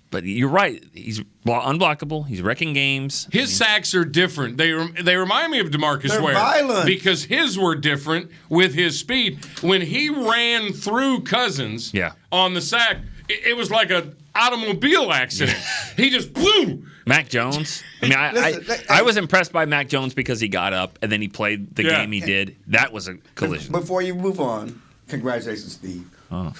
but you're right, he's unblockable. He's wrecking games. His sacks are different. They remind me of DeMarcus They're Ware violent. because his were different with his speed. When he ran through Cousins on the sack, it was like an automobile accident. He just blew. Mac Jones. I mean, I was impressed by Mac Jones because he got up and then he played the game he did. That was a collision. Before you move on, congratulations, Steve.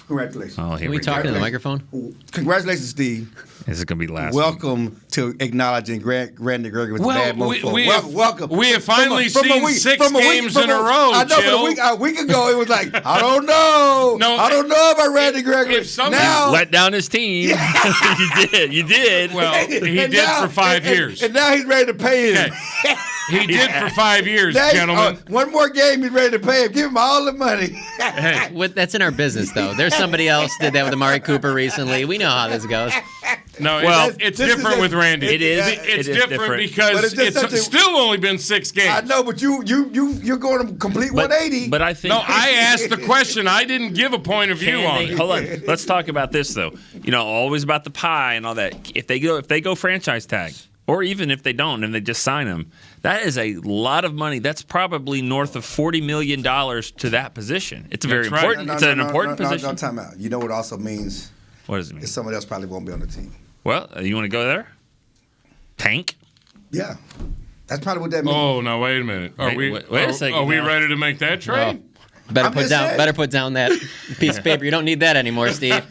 Congratulations. Oh, here Are we talking to the microphone? Congratulations, Steve. Is it going to be last? Welcome to acknowledging Randy Gregory with Well, the bad mofo. welcome. We have finally seen 6 games in a row, I know, Jill. but a week ago it was like, I don't know. I don't know about Randy Gregory. Now, let down his team. You did. Well, he did for 5 years. And now he's ready to pay him. He did for 5 years, Now gentlemen. one more game, he's ready to pay him. Give him all the money. Hey. That's in our business, though. There's somebody else did that with Amari Cooper recently. We know how this goes. No, Well, it's different with Randy. It is. It's It is different different. because But it's just it's still only been 6 games. I know, but you're going to complete 180. But I think No, I asked the question. I didn't give a point of view on it. Hold on. Let's talk about this though. Always about the pie and all that. If they go franchise tag, or even if they don't and they just sign him, that is a lot of money. That's probably north of $40 million to that position. It's very That's right. important. It's an important position. No, time out. You know what it also means? What does it mean? Is somebody else probably won't be on the team. Well, you want to go there? Tank? Yeah. That's probably what that means. Oh, no, wait a minute. Wait a second Are we now. ready to make that trade? Better I'm put just down. saying. Better put down that piece of paper. You don't need that anymore, Steve.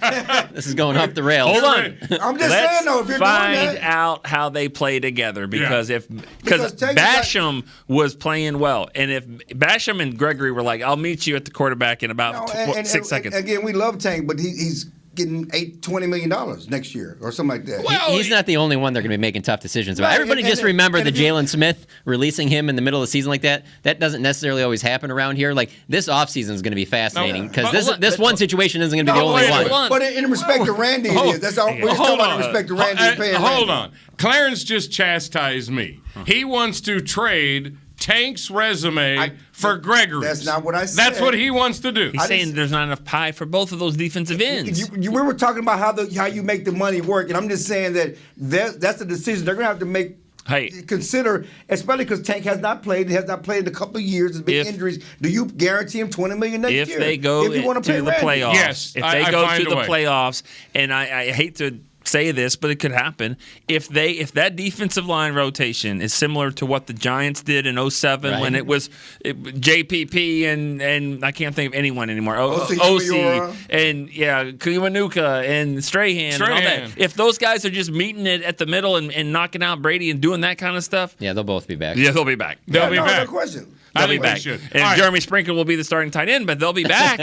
This is going off the rails. Hold on. I'm just Let's saying, though, if you're find doing that. out how they play together because Because Tank is Basham was playing well, and if Basham and Gregory were like, "I'll meet you at the quarterback in about 6 seconds." Again, we love Tank, but he's getting $20 million next year or something like that. He's not the only one they're going to be making tough decisions about. Right, Everybody and- just and- remember and the if you- Jalen Smith releasing him in the middle of the season like that. That doesn't necessarily always happen around here. Like this offseason is going to be fascinating because this one situation isn't going to be the only one. But in respect to Randy, it is. That's all. We're just talking about in respect to Randy. and paying Hold Randy. on. Clarence just chastised me. He wants to trade Tank's resume for Gregory's. That's not what I said. That's what he wants to do. He's saying there's not enough pie for both of those defensive ends. We were talking about how you make the money work, and I'm just saying that that's a decision they're going to have to make. Consider, especially because Tank has not played. He has not played in a couple of years. There's been injuries. Do you guarantee him $20 million next year? If they go if you want to pay the Randy? playoffs, Yes, if I they go find to a the way. playoffs, and I hate to say this, but it could happen. If that defensive line rotation is similar to what the Giants did in 07 when it was JPP and I can't think of anyone anymore. OC and Kiwanuka and Strahan and all that. If those guys are just meeting it at the middle and knocking out Brady and doing that kind of stuff, yeah, they'll both be back. Yeah, they'll be back. They'll be back. No question. They'll I be think they back. should. And All right. Jeremy Sprinkle will be the starting tight end, but they'll be back.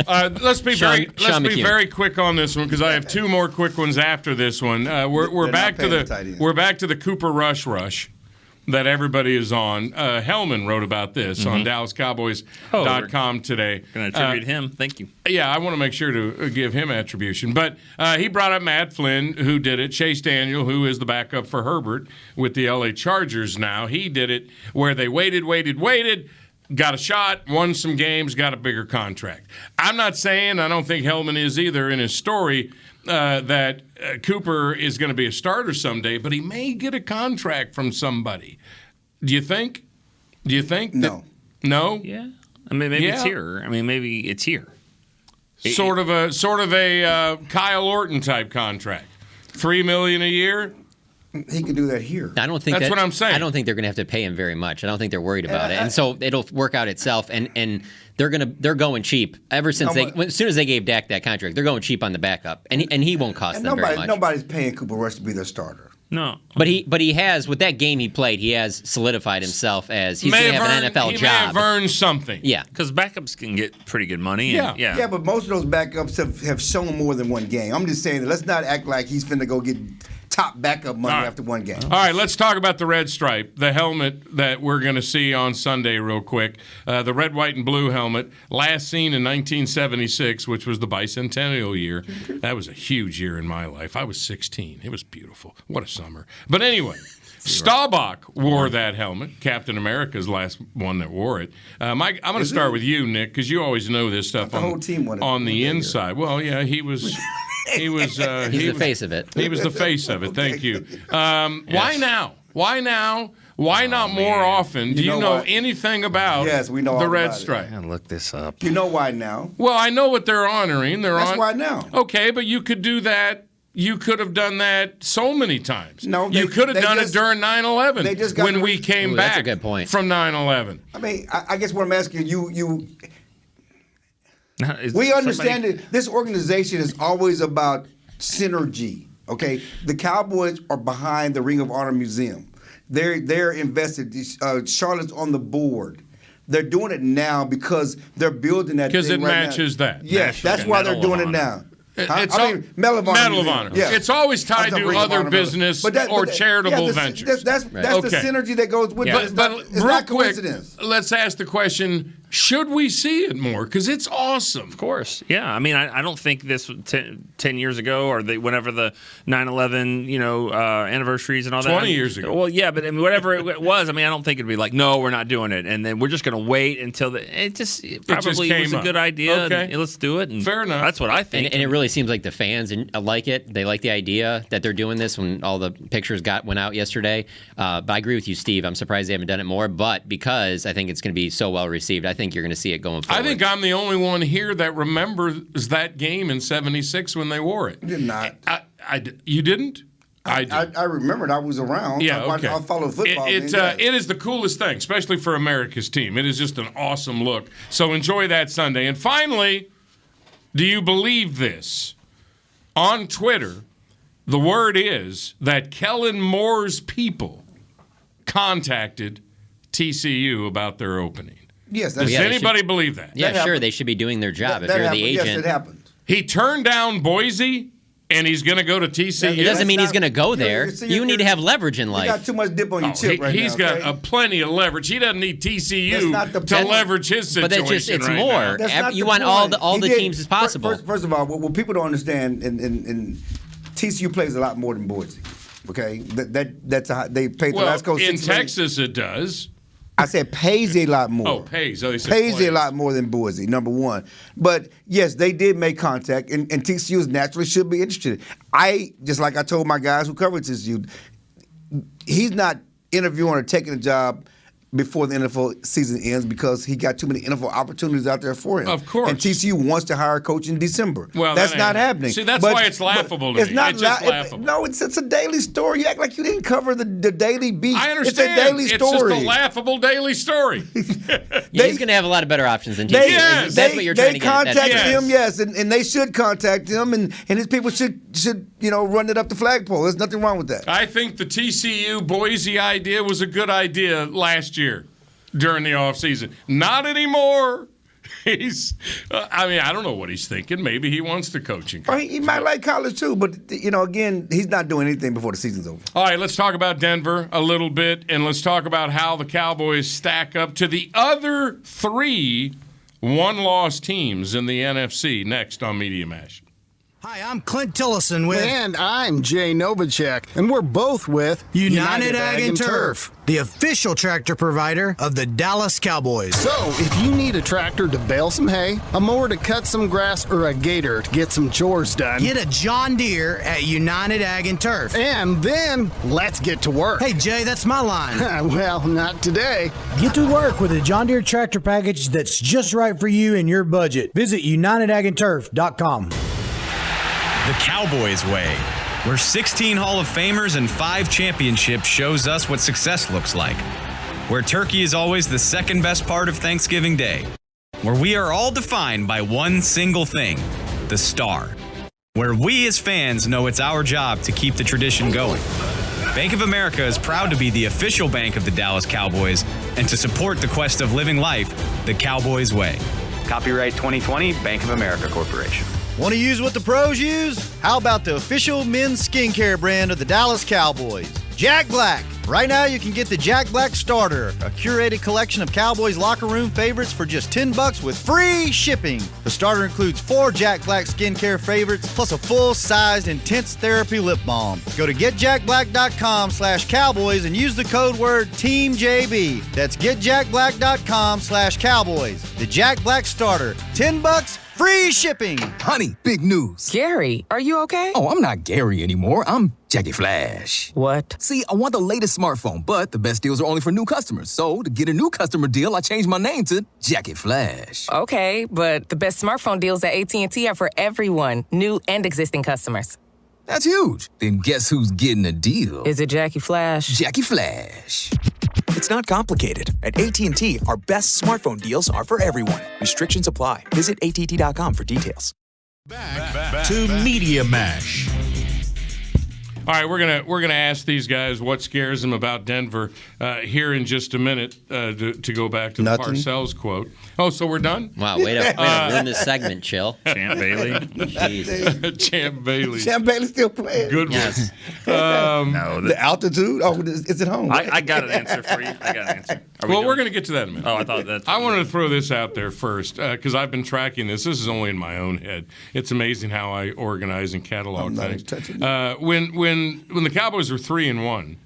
Let's be Sean McKeon. very quick on this one because I have 2 more quick ones after this one. We're They're back not to paying the tight end. we're back to the Cooper Rush. that everybody is on. Hellman wrote about this on DallasCowboys.com today. Going to attribute him. Thank you. Yeah, I want to make sure to give him attribution. But he brought up Matt Flynn, who did it. Chase Daniel, who is the backup for Herbert with the L.A. Chargers now. He did it where they waited, got a shot, won some games, got a bigger contract. I'm not saying, I don't think Hellman is either in his story, that Cooper is going to be a starter someday, but he may get a contract from somebody. Do you think? No. No? Yeah. I mean, maybe it's here. Maybe it's here. Sort of a Kyle Orton type contract. $3 million a year. He can do that here. I don't think that's what I'm saying. I don't think they're going to have to pay him very much. I don't think they're worried about it, and so it'll work out itself. And they're going cheap ever since as soon as they gave Dak that contract, they're going cheap on the backup, and he won't cost them very much. Nobody's paying Cooper Rush to be their starter. No, but he has, with that game he played, he has solidified himself as he's going to have an NFL job. He may have earned something. Yeah, because backups can get pretty good money. Yeah, but most of those backups have shown more than one game. I'm just saying that let's not act like he's finna go get top backup money after one game. All right, let's talk about the red stripe, the helmet that we're going to see on Sunday real quick. The red, white, and blue helmet, last seen in 1976, which was the bicentennial year. That was a huge year in my life. I was 16. It was beautiful. What a summer. But anyway, Staubach wore that helmet. Captain America's last one that wore it. Mike, I'm going to start with you, Nick, because you always know this stuff the whole team on the inside. Well, yeah, he was... He's the face of it. He was the face of it. Thank you. Why now? Why now? Why not more often? Do you know anything about the red stripe? I look this up. You know why now? Well, I know what they're honoring. That's why now. Okay, but you could do that. You could have done that so many times. No, you could have done it during 9/11 when we came back that's a good point. from 9/11. I mean, I guess what I'm asking you. We understand that this organization is always about synergy. Okay, the Cowboys are behind the Ring of Honor Museum. They're invested. Charlotte's on the board. They're doing it now because they're building that. Because it matches that. Yes, that's why they're doing it now. Medal of Honor. Yeah. It's always tied to other business or charitable ventures. That's the synergy that goes with it. But it's not coincidence. Let's ask the question, should we see it more? Because it's awesome. Of course. Yeah. I mean, I don't think this 10 years ago or whenever the 9/11, anniversaries and all that. 20 years ago. Well, yeah, but I mean, whatever it was, I mean, I don't think it'd be like, no, we're not doing it. And then we're just going to wait until it probably was a good idea. Okay. And let's do it. And fair enough. That's what I think. And it really seems like the fans like it. They like the idea that they're doing this when all the pictures went out yesterday. But I agree with you, Steve. I'm surprised they haven't done it more. But because I think it's going to be so well received, I think you're going to see it going forward. I think I'm the only one here that remembers that game in '76 when they wore it. I did not. You didn't? I remembered. I was around. Yeah, okay. I followed football. It is the coolest thing, especially for America's team. It is just an awesome look. So enjoy that Sunday. And finally, do you believe this? On Twitter, the word is that Kellen Moore's people contacted TCU about their opening. Yes. Does anybody believe that? Yeah, sure. They should be doing their job. If you're the agent. Yes, it happened. He turned down Boise, and he's going to go to TCU. It doesn't mean he's going to go there. You need to have leverage in life. You got too much dip on your chip right now. He's got plenty of leverage. He doesn't need TCU to leverage his situation. But it's more. You want all the teams as possible. First of all, what people don't understand, and TCU plays a lot more than Boise. Okay, they paid the last coach. In Texas, it does. I said pays a lot more. Oh, pays. Oh, pays a lot more than Boise, number one. But, yes, they did make contact, and TCU naturally should be interested. Just like I told my guys who covered TCU, he's not interviewing or taking a job before the NFL season ends because he got too many NFL opportunities out there for him. Of course. And TCU wants to hire a coach in December. Well, that's not happening. See, that's why it's laughable to me. It's not it's just laughable. No, it's a daily story. You act like you didn't cover the daily beat. I understand. It's a daily story. It's just a laughable daily story. He's going to have a lot of better options than TCU. That's what you're trying to get. They contacted him, yes, and they should contact him, and his people should run it up the flagpole. There's nothing wrong with that. I think the TCU Boise idea was a good idea last year during the offseason. Not anymore. I don't know what he's thinking. Maybe he wants to coach in college. He might like college too, but again, he's not doing anything before the season's over. All right, let's talk about Denver a little bit, and let's talk about how the Cowboys stack up to the other 3 one-loss teams in the NFC next on Media Mash. Hi, I'm Clint Tillison with... And I'm Jay Novacek, and we're both with... United Ag and Turf, the official tractor provider of the Dallas Cowboys. So, if you need a tractor to bale some hay, a mower to cut some grass, or a gator to get some chores done... Get a John Deere at United Ag and Turf. And then, let's get to work. Hey, Jay, that's my line. Well, not today. Get to work with a John Deere tractor package that's just right for you and your budget. Visit UnitedAgAndTurf.com. The Cowboys way, where 16 Hall of Famers and 5 championships shows us what success looks like. Where turkey is always the second best part of Thanksgiving Day. Where we are all defined by one single thing, the star. Where we as fans know it's our job to keep the tradition going. Bank of America is proud to be the official bank of the Dallas Cowboys and to support the quest of living life the Cowboys way. Copyright 2020, Bank of America Corporation. Want to use what the pros use? How about the official men's skincare brand of the Dallas Cowboys, Jack Black? Right now, you can get the Jack Black Starter, a curated collection of Cowboys locker room favorites for just $10 with free shipping. The starter includes 4 Jack Black skincare favorites, plus a full-sized intense therapy lip balm. Go to getjackblack.com/Cowboys and use the code word TEAMJB. That's getjackblack.com/Cowboys. The Jack Black Starter, $10, free shipping. Honey, big news. Gary, are you okay? Oh, I'm not Gary anymore. I'm Jackie Flash. What? See, I want the latest smartphone, but the best deals are only for new customers. So, to get a new customer deal, I changed my name to Jackie Flash. Okay, but the best smartphone deals at AT&T are for everyone, new and existing customers. That's huge. Then guess who's getting a deal? Is it Jackie Flash? Jackie Flash. It's not complicated. At AT&T, our best smartphone deals are for everyone. Restrictions apply. Visit att.com for details. Back to Media Mash. All right, we're gonna ask these guys what scares them about Denver here in just a minute to go back to the Parcells quote. Oh, so we're done? Wow, way to ruin this segment, Chill. Champ Bailey. Champ Bailey. Champ Bailey still playing. Good one. Yes. No, the altitude? Oh, it's at home. I got an answer for you. I got an answer. We're going to get to that in a minute. Oh, I thought that. I wanted to throw this out there first because I've been tracking this. This is only in my own head. It's amazing how I organize and catalog things. When the Cowboys were 3-1,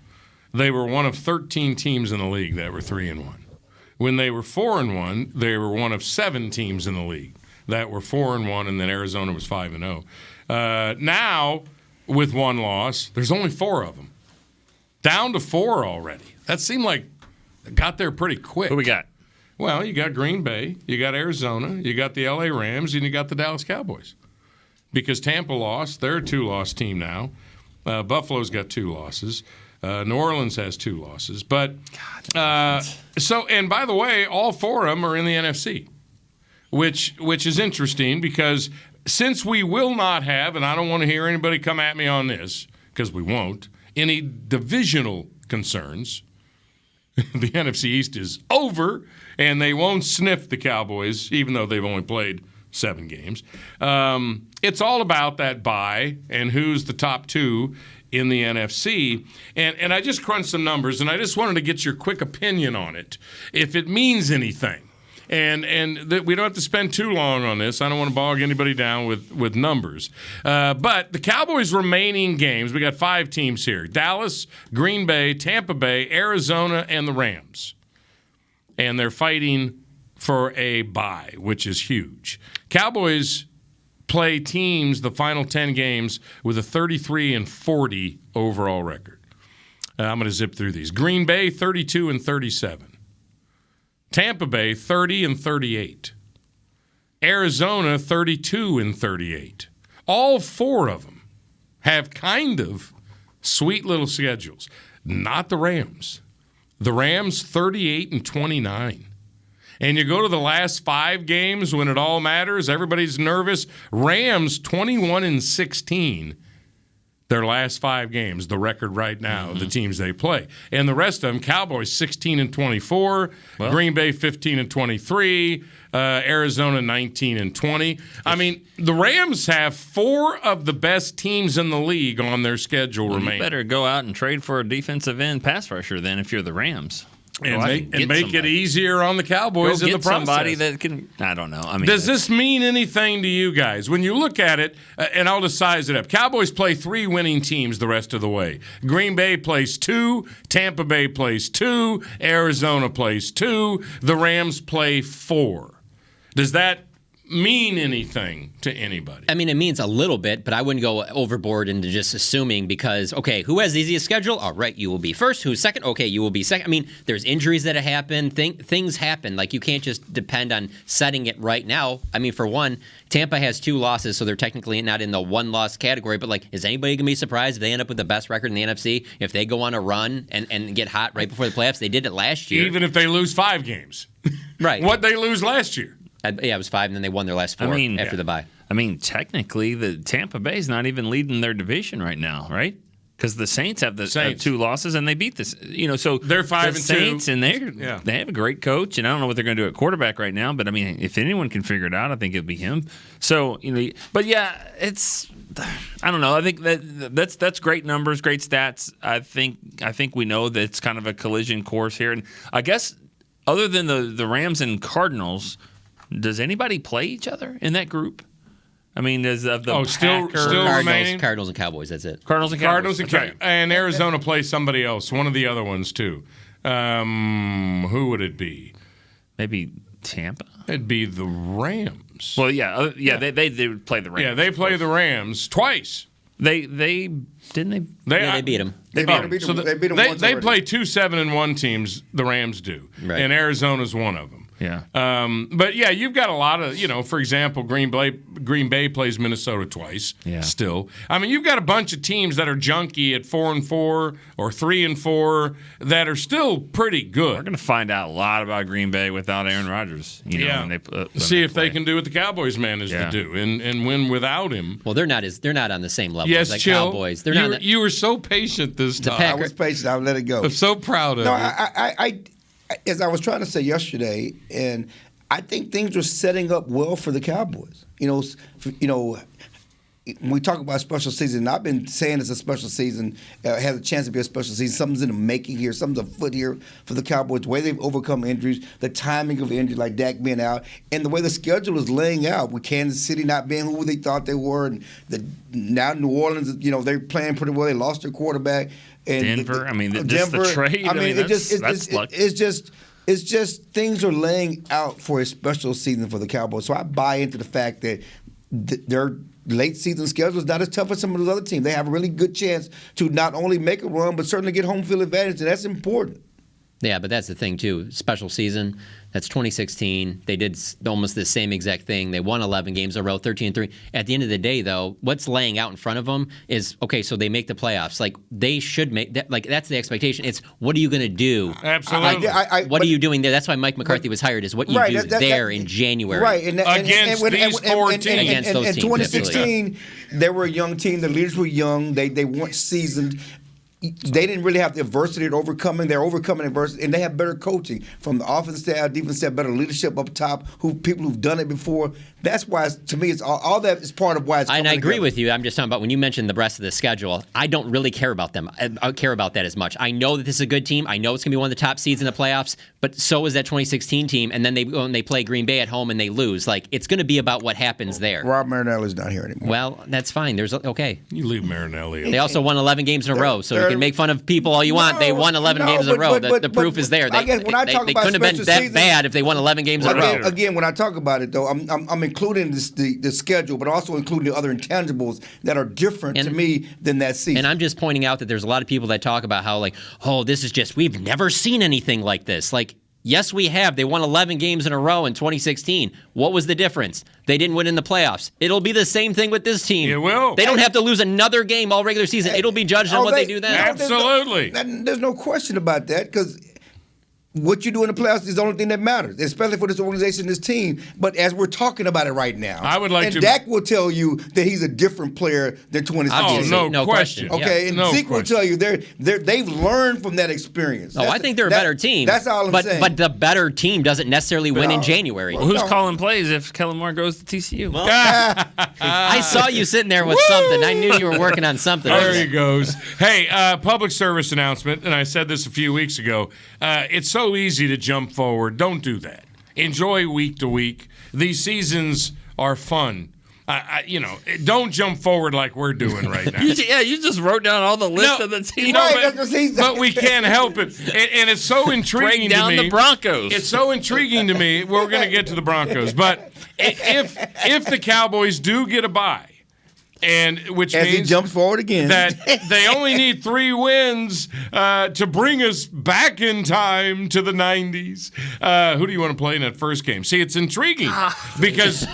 they were one of 13 teams in the league that were 3-1. When they were 4-1, they were one of 7 teams in the league that were 4-1, and then Arizona was 5-0. Now, with one loss, there's only 4 of them. Down to 4 already. That seemed like it got there pretty quick. Who we got? Well, you got Green Bay, you got Arizona, you got the LA Rams, and you got the Dallas Cowboys. Because Tampa lost, they're a 2-loss team now. Buffalo's got 2 losses. New Orleans has 2 losses. But and by the way, all 4 of them are in the NFC, which is interesting because since we will not have, and I don't want to hear anybody come at me on this because we won't, any divisional concerns, the NFC East is over, and they won't sniff the Cowboys, even though they've only played 7 games. It's all about that bye and who's the top 2 in the NFC. And I just crunched some numbers, and I just wanted to get your quick opinion on it, if it means anything. And we don't have to spend too long on this. I don't want to bog anybody down with numbers. But the Cowboys' remaining games, we got 5 teams here: Dallas, Green Bay, Tampa Bay, Arizona, and the Rams. And they're fighting for a bye, which is huge. Cowboys play teams the final 10 games with a 33-40 overall record. I'm going to zip through these. Green Bay 32-37. Tampa Bay 30-38. Arizona 32-38. All 4 of them have kind of sweet little schedules. Not the Rams. The Rams 38-29. And you go to the last 5 games when it all matters, everybody's nervous. Rams 21-16. Their last 5 games, the record right now, the teams they play. And the rest of them, Cowboys 16-24, Green Bay 15-23, Arizona 19-20. I mean, the Rams have 4 of the best teams in the league on their schedule remaining. You better go out and trade for a defensive end pass rusher then if you're the Rams. And make it easier on the Cowboys in the process. Somebody that can, I don't know. I mean, does this mean anything to you guys? When you look at it, and I'll just size it up. Cowboys play 3 winning teams the rest of the way. Green Bay plays 2, Tampa Bay plays 2, Arizona plays 2, the Rams play 4. Does that mean anything to anybody? I mean, it means a little bit, but I wouldn't go overboard into just assuming because, okay, who has the easiest schedule? All right, you will be first. Who's second? Okay, you will be second. I mean, there's injuries that have happened. Things happen. Like, you can't just depend on setting it right now. I mean, for one, Tampa has 2 losses, so they're technically not in the 1-loss category. But, like, is anybody going to be surprised if they end up with the best record in the NFC? If they go on a run and get hot right before the playoffs? They did it last year. Even if they lose 5 games. Right. What'd they lose last year? Yeah, it was 5, and then they won their last 4 after the bye. I mean, technically, the Tampa Bay's not even leading their division right now, right? Because the Saints have the 2 losses, and they beat this. So they're 5-2. Saints, and they have a great coach, and I don't know what they're going to do at quarterback right now. But I mean, if anyone can figure it out, I think it'd be him. So but yeah, it's. I don't know. I think that's great numbers, great stats. I think we know that it's kind of a collision course here, and I guess other than the Rams and Cardinals. Does anybody play each other in that group? I mean, does the still remaining? Cardinals and Cowboys. That's it. Cardinals and Cowboys. And Arizona plays somebody else. One of the other ones too. Who would it be? Maybe Tampa. It'd be the Rams. Well, they would play the Rams. Yeah, they play the Rams twice. They didn't they? They beat them. They beat them. They beat them once they already. play 2 7-1 teams. The Rams do, right. And Arizona's one of them. Yeah. But yeah, you've got a lot of, for example, Green Bay plays Minnesota twice. Yeah. Still, I mean, you've got a bunch of teams that are junky at 4-4 or 3-4 that are still pretty good. We're going to find out a lot about Green Bay without Aaron Rodgers. When they see if they can do what the Cowboys managed to do and win without him. Well, they're not on the same level as the Chill. Cowboys. You were so patient this time. I was patient. I let it go. I'm so proud of you. I as I was trying to say yesterday, and I think things are setting up well for the Cowboys. When we talk about special season, I've been saying it's a special season, has a chance to be a special season. Something's in the making here, something's afoot here for the Cowboys. The way they've overcome injuries, the timing of injuries like Dak being out, and the way the schedule is laying out with Kansas City not being who they thought they were, and now New Orleans, they're playing pretty well. They lost their quarterback. And Denver, Denver, the trade. It's just things are laying out for a special season for the Cowboys. So I buy into the fact that their late season schedule is not as tough as some of those other teams. They have a really good chance to not only make a run, but certainly get home field advantage, and that's important. Yeah, but that's the thing, too. Special season, that's 2016. They did almost the same exact thing. They won 11 games in a row, 13-3. At the end of the day, though, what's laying out in front of them is, okay, so they make the playoffs. Like, they should make that. Like, that's the expectation. It's, what are you going to do? Absolutely. What are you doing there? That's why Mike McCarthy was hired, is what you do there in January. Right. Against these 4 teams. Against those teams. In 2016, they were a young team. The leaders were young. They weren't seasoned. They didn't really have the adversity to overcoming. They're overcoming adversity, and they have better coaching from the offense staff, defense staff, better leadership up top. People who've done it before. That's why, to me, it's all that is part of why it's. And I agree with you. I'm just talking about when you mentioned the rest of the schedule. I don't really care about them. I don't care about that as much. I know that this is a good team. I know it's going to be one of the top seeds in the playoffs. But so is that 2016 team. And then when they play Green Bay at home and they lose, like, it's going to be about what happens there. Rob Marinelli's not here anymore. Well, that's fine. Okay. You leave Marinelli. They also won 11 games in a row, so you can make fun of people all you want. They won 11 games in a row. The proof is there. They couldn't have been that bad if they won 11 games in a row. Again, when I talk about it, though, I'm including the schedule, but also including the other intangibles that are different to me than that season. And I'm just pointing out that there's a lot of people that talk about how, like, this is just, we've never seen anything like this. Like, yes, we have. They won 11 games in a row in 2016. What was the difference? They didn't win in the playoffs. It'll be the same thing with this team. It will. They don't have to lose another game all regular season. It'll be judged on what they do then. Absolutely. There's no question about that, because what you do in the playoffs is the only thing that matters, especially for this organization, this team. But as we're talking about it right now, I would like and to. Dak will tell you that he's a different player than 2016. Oh, no question. Okay, Yeah. and No Zeke will question. tell you they've learned from that experience. I think they're a better team. That's all I'm saying. But the better team doesn't necessarily win in January. Well, who's calling plays if Kellen Moore goes to TCU? Well, I saw you sitting there with something. I knew you were working on something. There he goes. Hey, public service announcement, and I said this a few weeks ago. It's so easy to jump forward. Don't do that. Enjoy week to week. These seasons are fun. Don't jump forward like we're doing right now. You just wrote down all the list of the teams. But we can't help it. And it's so intriguing Break down to me. the Broncos. It's so intriguing to me. We're going to get to the Broncos. But if the Cowboys do get a bye, and which As means he jumps forward again, that they only need 3 wins to bring us back in time to the 90s. Who do you want to play in that first game? See, it's intriguing because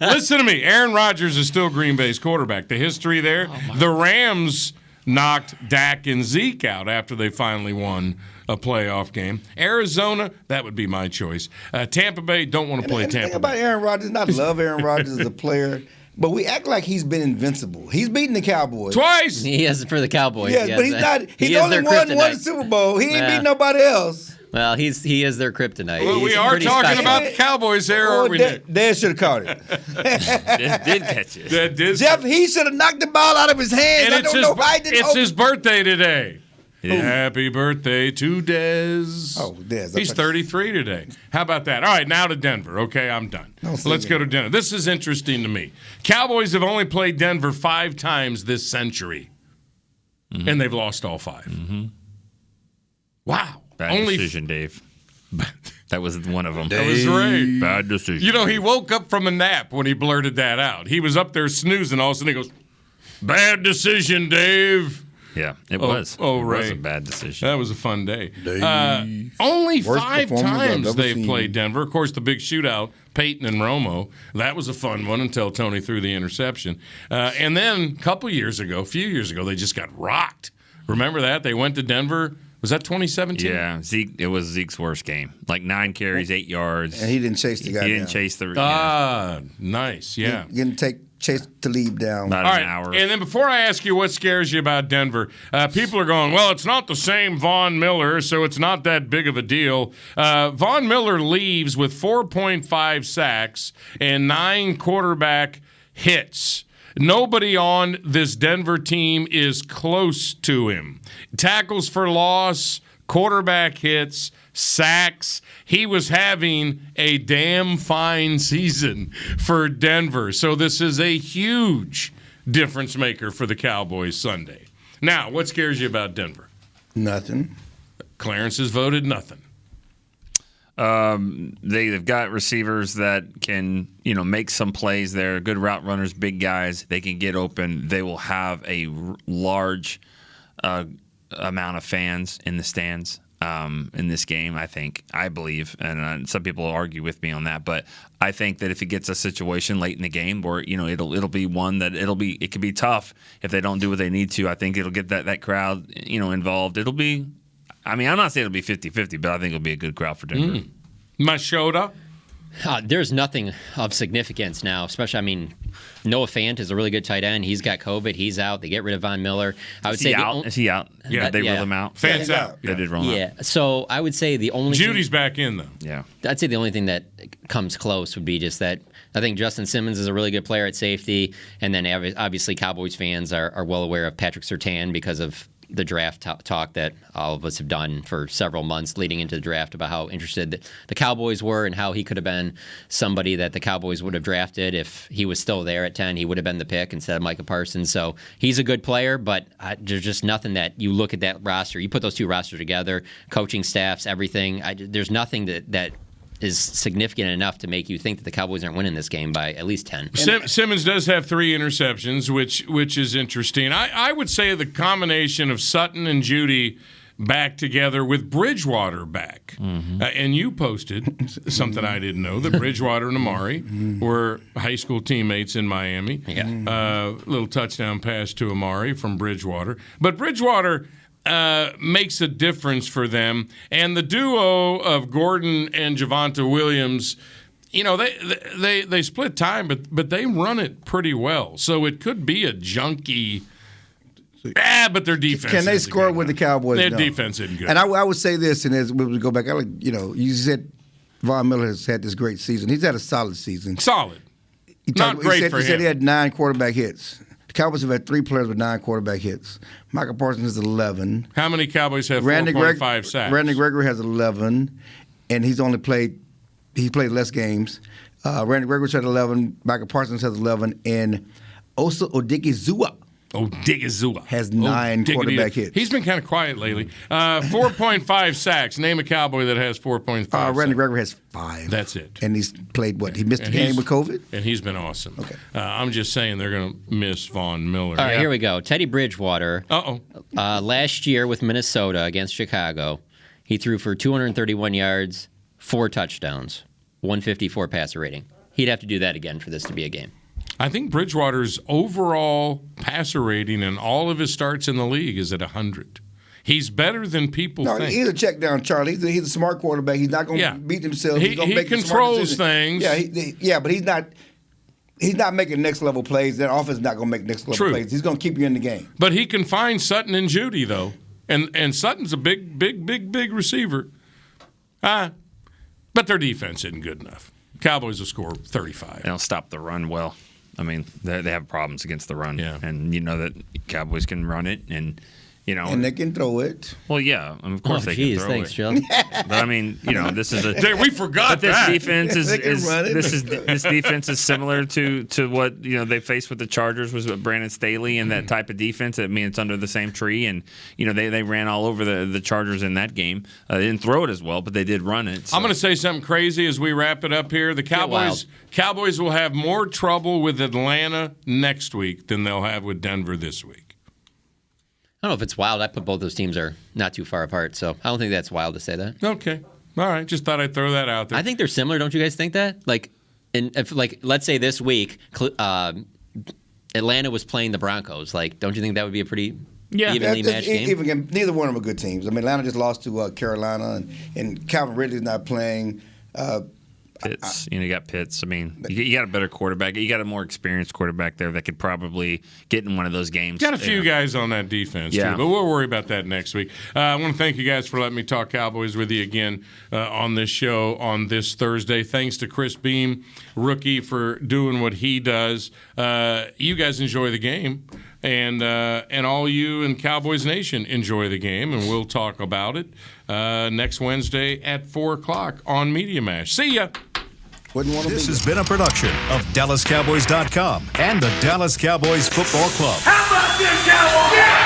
listen to me. Aaron Rodgers is still Green Bay's quarterback. The history there, the Rams knocked Dak and Zeke out after they finally won a playoff game. Arizona, that would be my choice. Tampa Bay, don't want to play Tampa Bay. About Aaron Rodgers, I love Aaron Rodgers as a player. But we act like he's been invincible. He's beaten the Cowboys twice. He is for the Cowboys. Yes, but he's not. He's only won Super Bowl. He ain't beating nobody else. Well, he is their kryptonite. Well, we are talking about the Cowboys here, aren't we? Dad should have caught it. Did catch it. That did. Jeff, he should have knocked the ball out of his hands. And I don't know why he didn't. It's his birthday today. Yeah. Happy birthday to Dez. Oh, Dez. He's 33 today. How about that? All right, now to Denver. Okay, I'm done. Let's go to Denver. This is interesting to me. Cowboys have only played Denver 5 times this century, and they've lost all 5. Mm-hmm. Wow. Bad decision, Dave. That was one of them. That was right. Bad decision. You know, he woke up from a nap when he blurted that out. He was up there snoozing. All of a sudden he goes, bad decision, Dave. Yeah, it was. Oh, It right. was a bad decision. That was a fun day. Only Worst 5 performance I've times ever they've seen. played Denver. Of course, the big shootout, Peyton and Romo. That was a fun one until Tony threw the interception. And then a few years ago, they just got rocked. Remember that? They went to Denver. Was that 2017? Yeah, it was Zeke's worst game. Like 9 carries, 8 yards. And he didn't chase the guy He didn't down. chase the. Nice. Yeah. He didn't chase the lead down. Not All an right, hour. and then before I ask you what scares you about Denver, people are going, well, it's not the same Von Miller, so it's not that big of a deal. Von Miller leaves with 4.5 sacks and 9 quarterback hits. Nobody on this Denver team is close to him. Tackles for loss, quarterback hits, sacks. He was having a damn fine season for Denver. So this is a huge difference maker for the Cowboys Sunday. Now, what scares you about Denver? Nothing. Clarence has voted nothing. They've got receivers that can, make some plays. They're good route runners, big guys. They can get open. They will have a large amount of fans in the stands in this game, I believe. And some people argue with me on that. But I think that if it gets a situation late in the game where, it'll be one that it could be tough if they don't do what they need to. I think it'll get that crowd, involved. It'll be – I'm not saying it'll be 50-50, but I think it'll be a good crowd for Denver. Machota? There's nothing of significance now, especially, Noah Fant is a really good tight end. He's got COVID. He's out. They get rid of Von Miller. Is he out? Yeah. They rule him out? Fant's out. They did rule him out. Yeah. So I would say the only Judy's back in, though. Yeah. I'd say the only thing that comes close would be just that I think Justin Simmons is a really good player at safety, and then obviously Cowboys fans are well aware of Patrick Surtain because of the draft talk that all of us have done for several months leading into the draft about how interested the Cowboys were and how he could have been somebody that the Cowboys would have drafted if he was still there at 10. He would have been the pick instead of Micah Parsons. So he's a good player, but there's just nothing that you look at that roster. You put those two rosters together, coaching staffs, everything. There's nothing that is significant enough to make you think that the Cowboys aren't winning this game by at least 10. Simmons does have 3 interceptions, which is interesting. I would say the combination of Sutton and Judy back together with Bridgewater back. And you posted something I didn't know, that Bridgewater and Amari were high school teammates in Miami. Yeah. Little touchdown pass to Amari from Bridgewater. But Bridgewater, makes a difference for them. And the duo of Gordon and Javonte Williams, they split time, but they run it pretty well. So it could be a junky. But their defense. Can they score with the Cowboys? Their No. defense isn't good. And I would say this, and as we go back, you said Von Miller has had this great season. He's had a solid season. Solid. Not great for him. He said he had 9 quarterback hits. The Cowboys have had 3 players with 9 quarterback hits. Michael Parsons has 11. How many Cowboys have 4.5 sacks? Randy Gregory has 11, and he played less games. Randy Gregory had 11. Michael Parsons has 11, and Osa Odigizua has 9 quarterback hits. He's been kind of quiet lately. 4.5 sacks. Name a Cowboy that has 4.5. Randy Gregory has 5. That's it. And he's played what? He missed a game with COVID? And he's been awesome. Okay. I'm just saying they're going to miss Von Miller. All right, here we go. Teddy Bridgewater. Last year with Minnesota against Chicago, he threw for 231 yards, 4 touchdowns, 154 passer rating. He'd have to do that again for this to be a game. I think Bridgewater's overall passer rating in all of his starts in the league is at 100. He's better than people think. He's a check down, Charlie. He's a smart quarterback. He's not going to beat himself. He controls things. Yeah, but he's not making next level plays. That offense is not going to make next level plays. He's going to keep you in the game. But he can find Sutton and Judy though, and Sutton's a big receiver. But their defense isn't good enough. Cowboys will score 35. They don't stop the run well. I mean, they have problems against the run, and you know that Cowboys can run it, and and they can throw it. Well, yeah, of course they can throw thanks, it. Joe. But I mean, this is we forgot this that. defense this defense is similar to what they faced with the Chargers was with Brandon Staley and that type of defense. I mean, it's under the same tree, and they ran all over the Chargers in that game. They didn't throw it as well, but they did run it. So. I'm going to say something crazy as we wrap it up here. The Cowboys will have more trouble with Atlanta next week than they'll have with Denver this week. I don't know if it's wild. I put both those teams are not too far apart, so I don't think that's wild to say that. Okay. All right. Just thought I'd throw that out there. I think they're similar. Don't you guys think that? Let's say this week, Atlanta was playing the Broncos. Don't you think that would be a pretty evenly matched game? Neither one of them are good teams. I mean, Atlanta just lost to Carolina, and Calvin Ridley's not playing. Pitts, you got Pitts. I mean, you got a better quarterback. You got a more experienced quarterback there that could probably get in one of those games. Got a few guys on that defense, too, but we'll worry about that next week. I want to thank you guys for letting me talk Cowboys with you again on this show on this Thursday. Thanks to Chris Beam, rookie, for doing what he does. You guys enjoy the game. And all you in Cowboys Nation enjoy the game, and we'll talk about it next Wednesday at 4 o'clock on Media Mash. See ya. This has been a production of DallasCowboys.com and the Dallas Cowboys Football Club. How about this, Cowboys? Yeah!